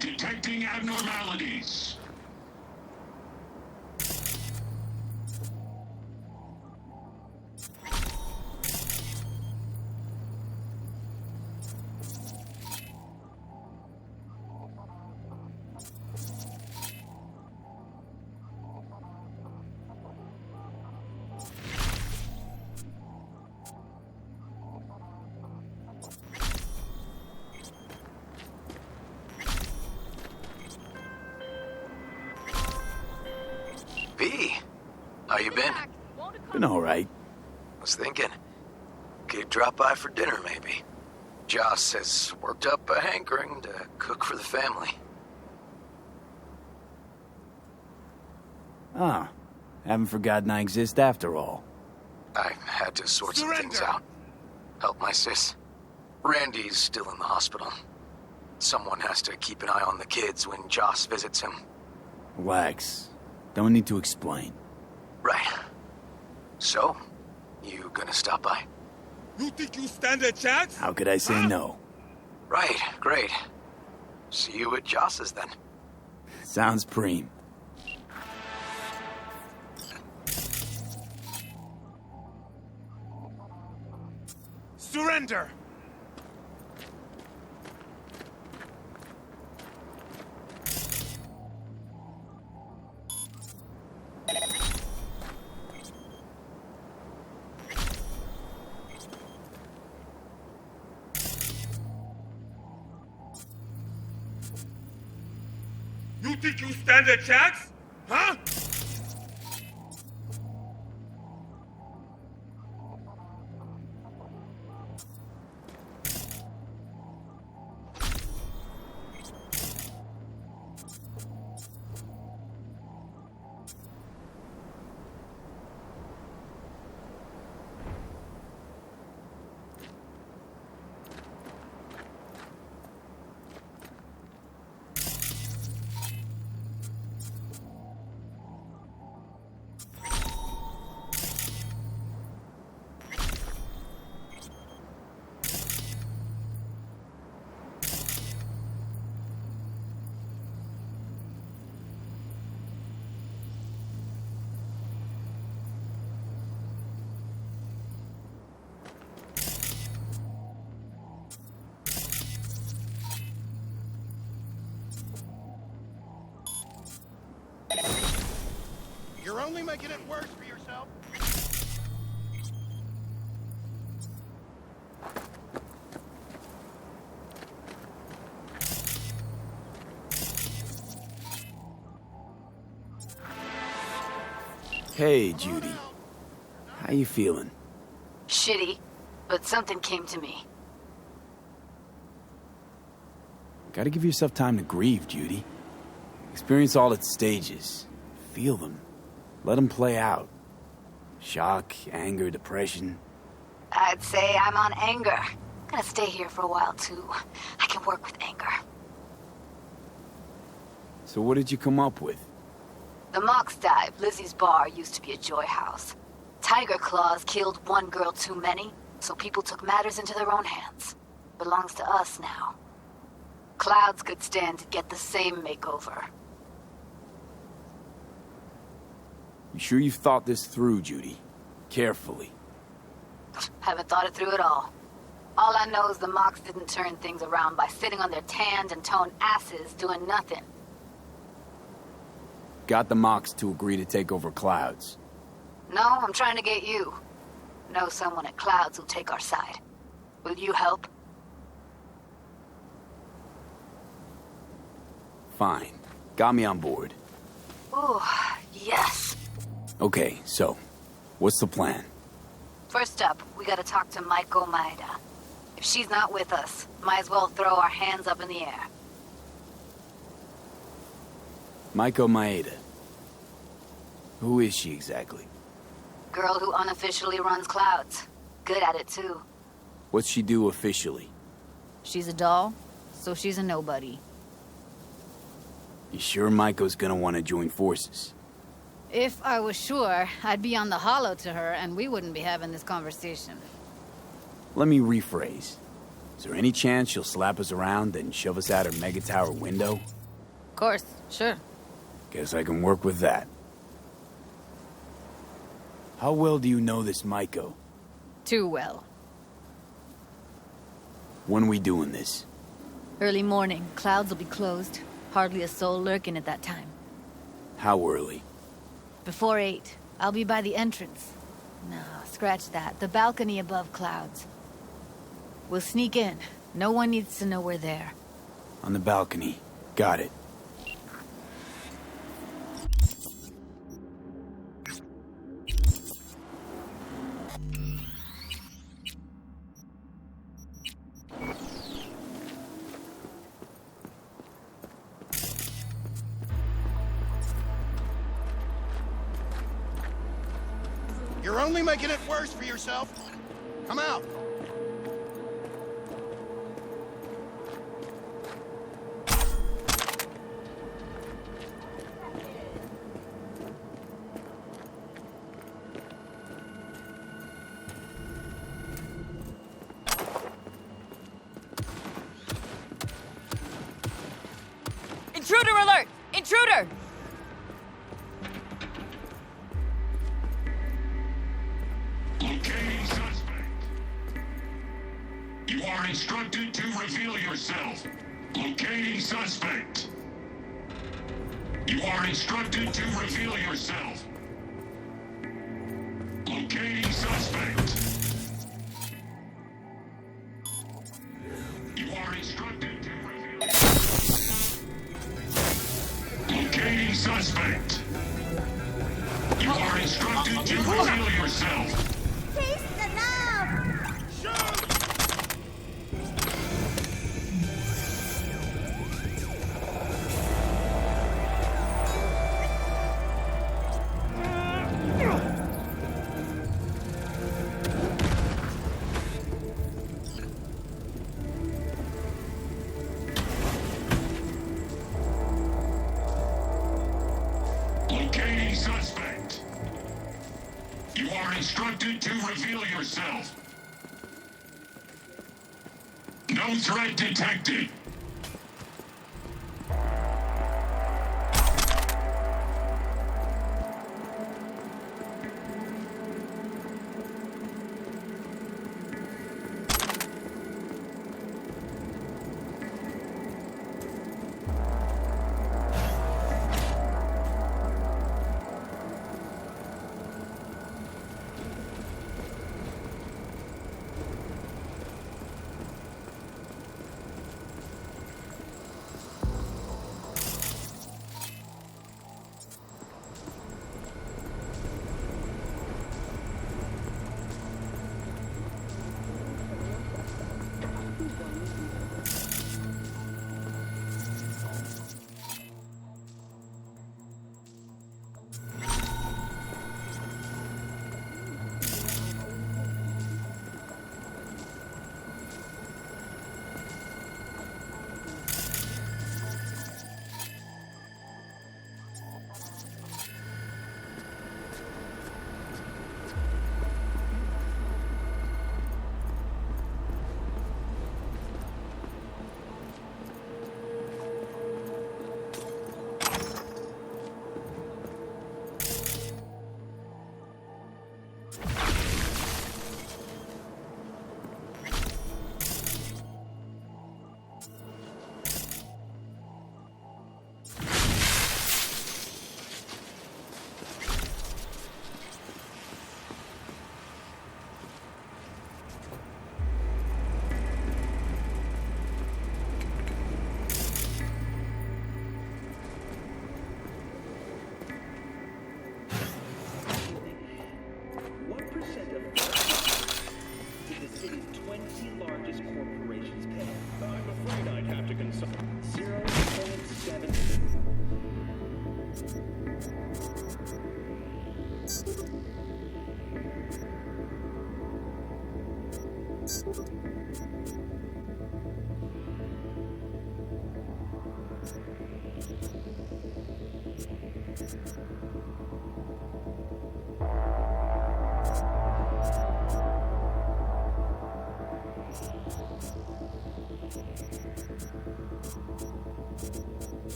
Detecting abnormalities. V, how you been? Been all right. Was thinking, could drop by for dinner maybe. Joss has worked up a hankering to cook for the family. Ah, haven't forgotten I exist after all. I had to sort some things out. Help my sis. Randy's still in the hospital. Someone has to keep an eye on the kids when Joss visits him. Relax. Don't need to explain. Right. So, you gonna stop by? You think you stand a chance? How could I say no? Right, great. See you at Joss's then. Sounds preem. Surrender! You think you stand a chance? Huh? You're only making it worse for yourself. Hey, Judy. How you feeling? Shitty, but something came to me. Gotta give yourself time to grieve, Judy. Experience all its stages. Feel them. Let them play out. Shock, anger, depression. I'd say I'm on anger. Gonna stay here for a while, too. I can work with anger. So what did you come up with? The Mox Dive, Lizzie's bar, used to be a joy house. Tiger Claws killed one girl too many, so people took matters into their own hands. Belongs to us now. Clouds could stand to get the same makeover. You sure you've thought this through, Judy? Carefully. Haven't thought it through at all. All I know is the Mox didn't turn things around by sitting on their tanned and toned asses doing nothing. Got the Mox to agree to take over Clouds. No, I'm trying to get you. Know someone at Clouds who'll take our side. Will you help? Fine. Got me on board. Ooh, yes. Okay, so, what's the plan? First up, we gotta talk to Maiko Maeda. If she's not with us, might as well throw our hands up in the air. Maiko Maeda. Who is she exactly? Girl who unofficially runs Clouds. Good at it, too. What's she do officially? She's a doll, so she's a nobody. You sure Maiko's gonna want to join forces? If I was sure, I'd be on the hollow to her and we wouldn't be having this conversation. Let me rephrase. Is there any chance she'll slap us around and shove us out her mega tower window? Of course, sure. Guess I can work with that. How well do you know this Maiko? Too well. When we doing this? Early morning, Clouds will be closed. Hardly a soul lurking at that time. How early? Before 8. I'll be by the entrance. No, scratch that. The balcony above Clouds. We'll sneak in. No one needs to know we're there. On the balcony. Got it. You're only making it worse for yourself. Come out. Intruder alert! Intruder! Locating suspect. You are instructed to reveal yourself. Locating suspect. You are instructed to reveal yourself. Locating suspect. You are instructed to reveal yourself. Locating suspect. You are instructed to reveal yourself. Taste the love! Locating suspect. You are instructed to reveal yourself. No threat detected.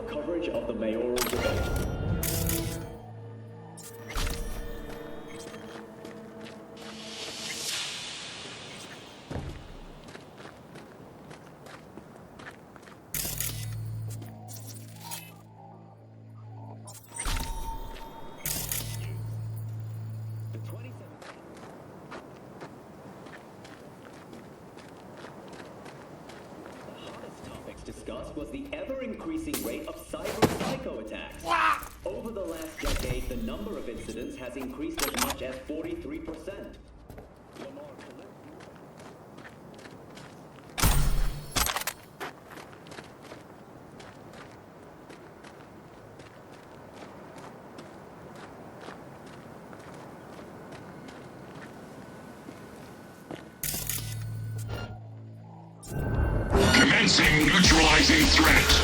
Coverage of the mayoral debate. Discussed was the ever-increasing rate of cyber-psycho attacks. Over the last decade, the number of incidents has increased as much as 43%. Commencing neutralizing threat.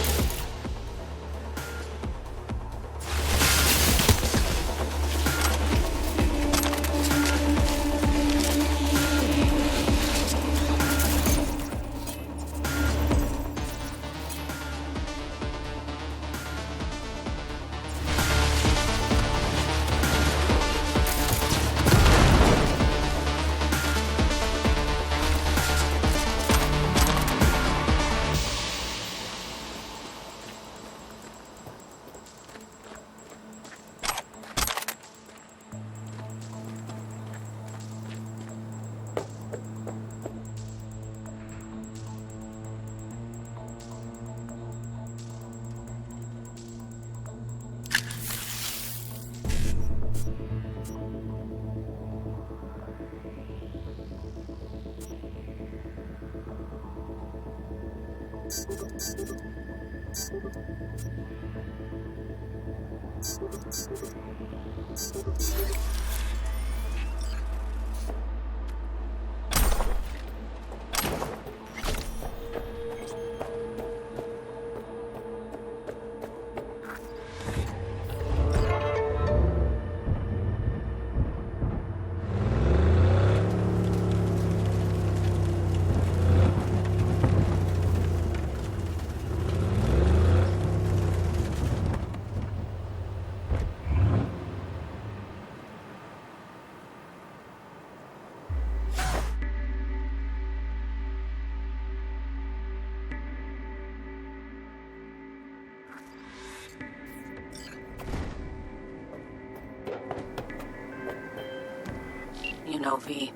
You know, V,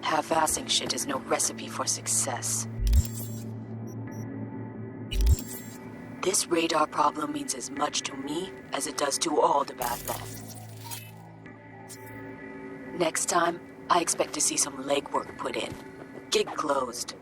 half-assing shit is no recipe for success. This radar problem means as much to me as it does to all the bad men. Next time, I expect to see some legwork put in. Gig closed.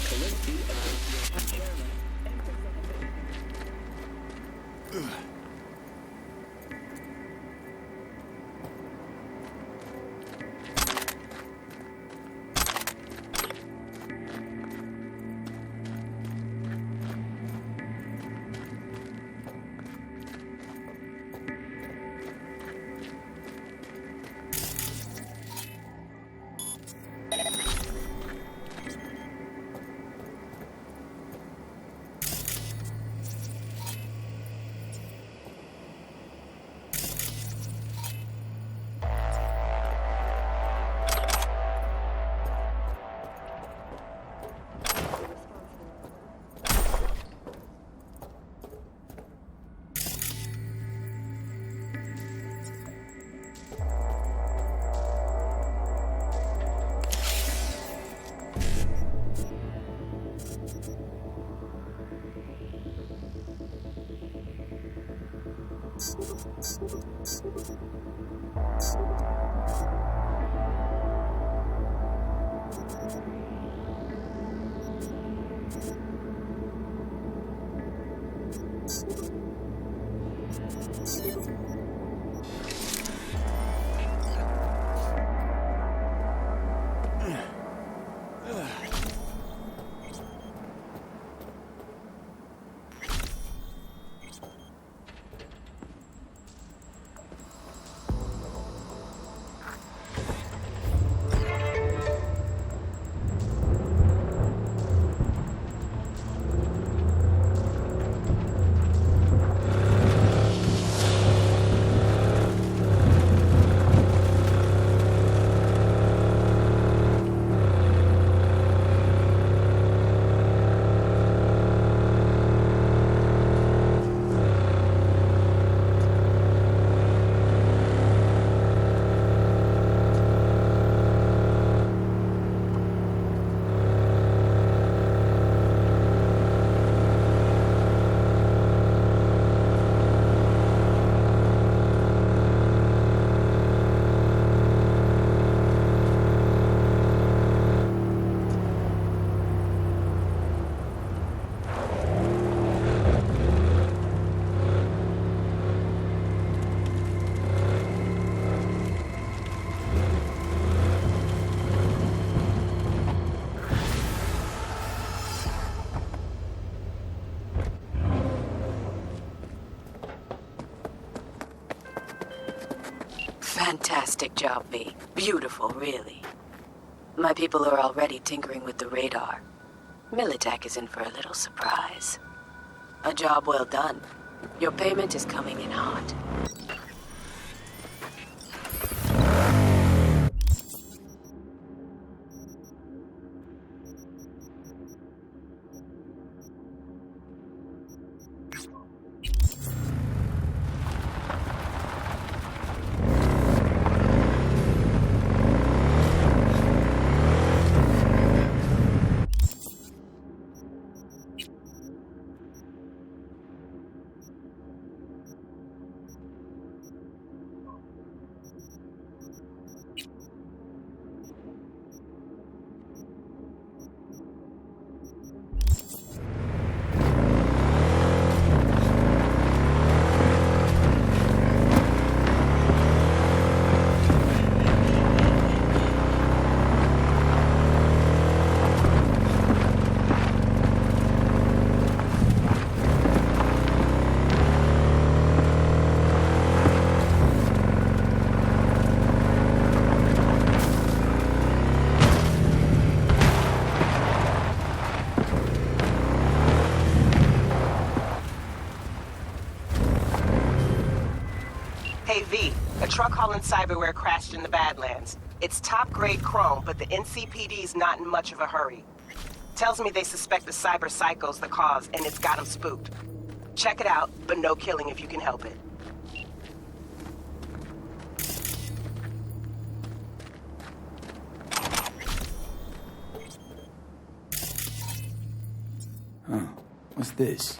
Kalinske, Association Chairman, Fantastic job, V. Beautiful, really. My people are already tinkering with the radar. Militech is in for a little surprise. A job well done. Your payment is coming in hot. Hey, V, a truck hauling cyberware crashed in the Badlands. It's top-grade chrome, but the NCPD's not in much of a hurry. Tells me they suspect the cyber psycho's the cause, and it's got them spooked. Check it out, but no killing if you can help it. Huh. What's this?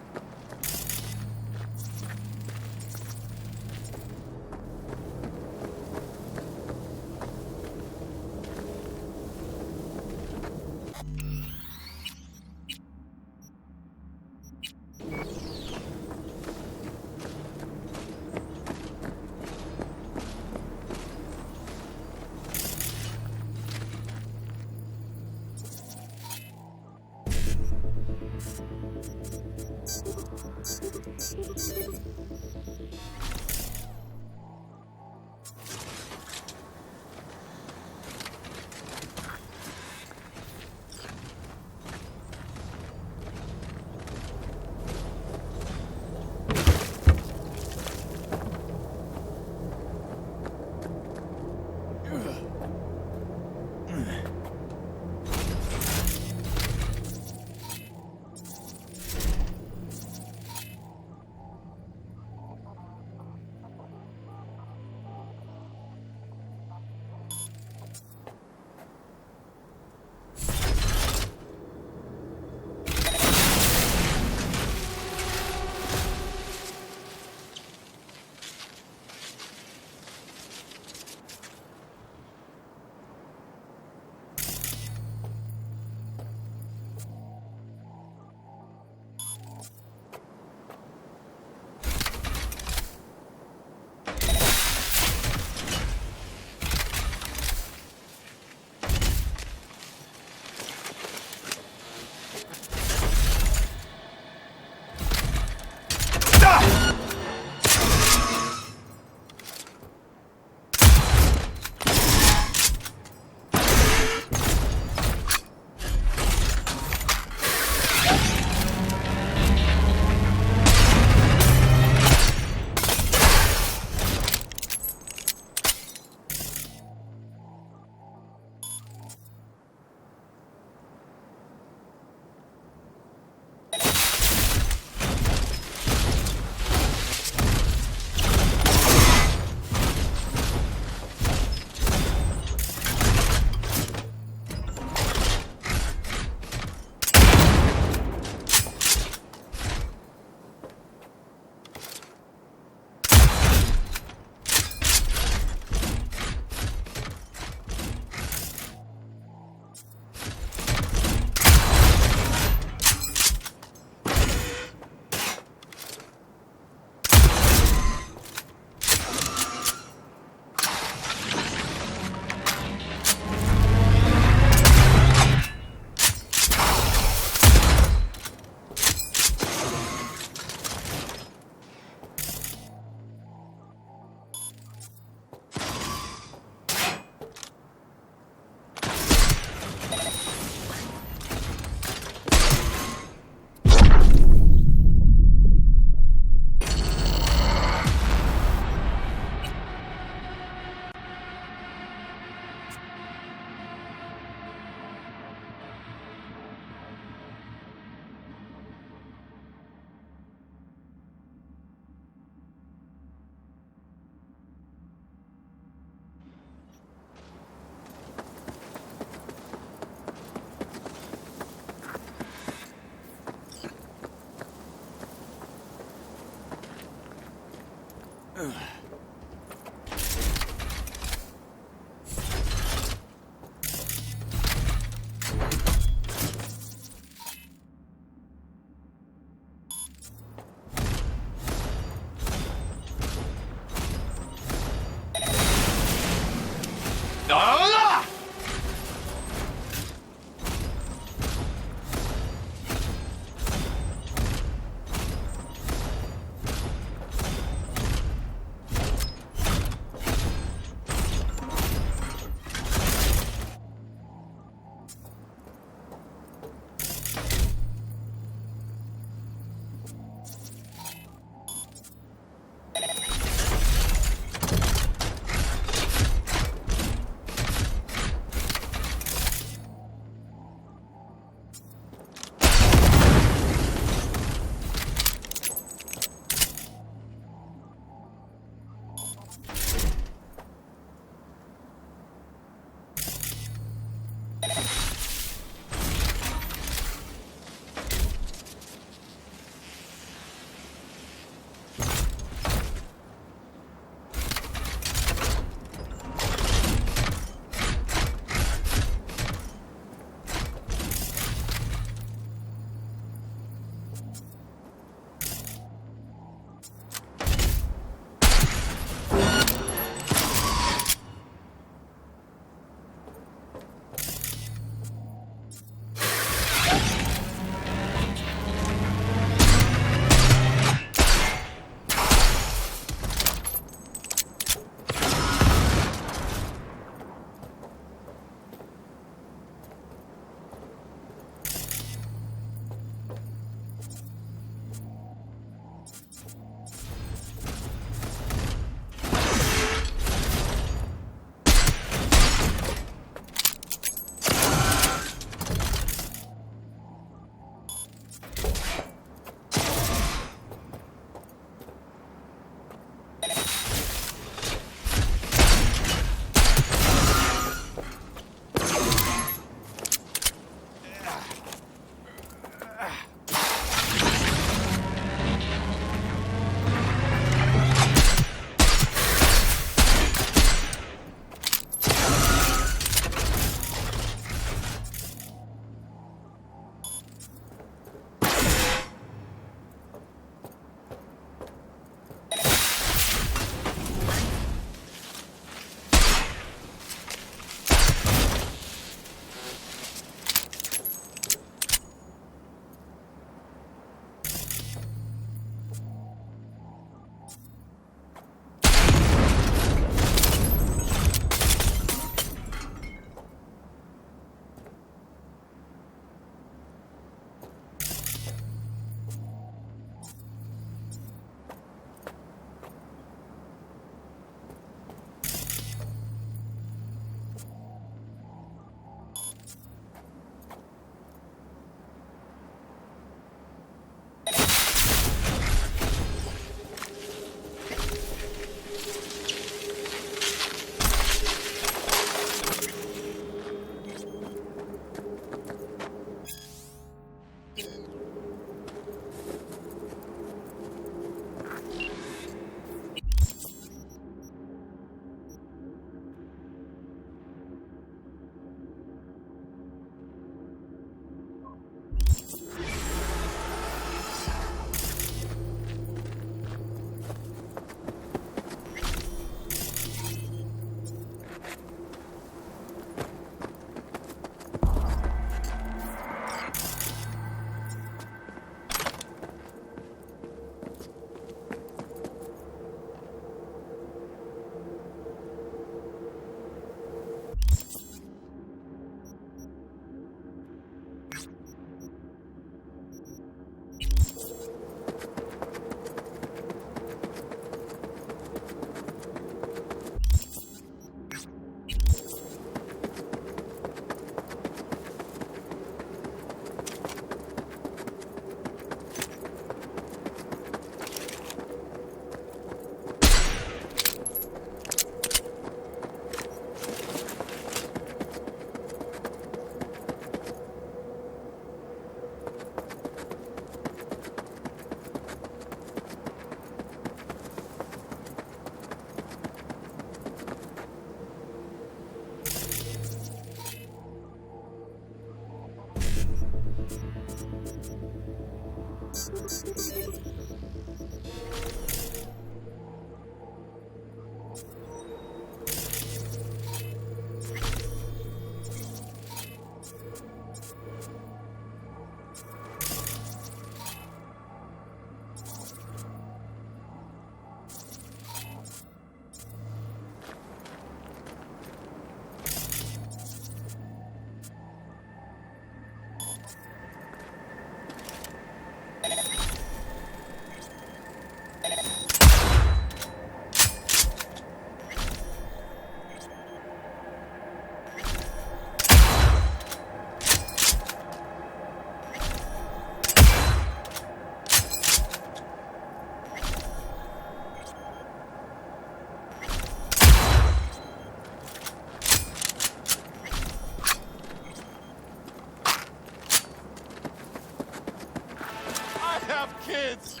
have kids!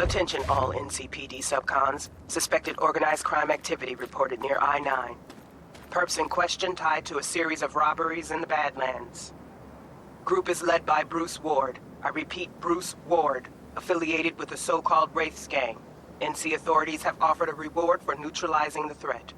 Attention all NCPD subcons. Suspected organized crime activity reported near I-9. Perps in question tied to a series of robberies in the Badlands. Group is led by Bruce Ward. I repeat, Bruce Ward, affiliated with the so-called Wraiths gang. NC authorities have offered a reward for neutralizing the threat.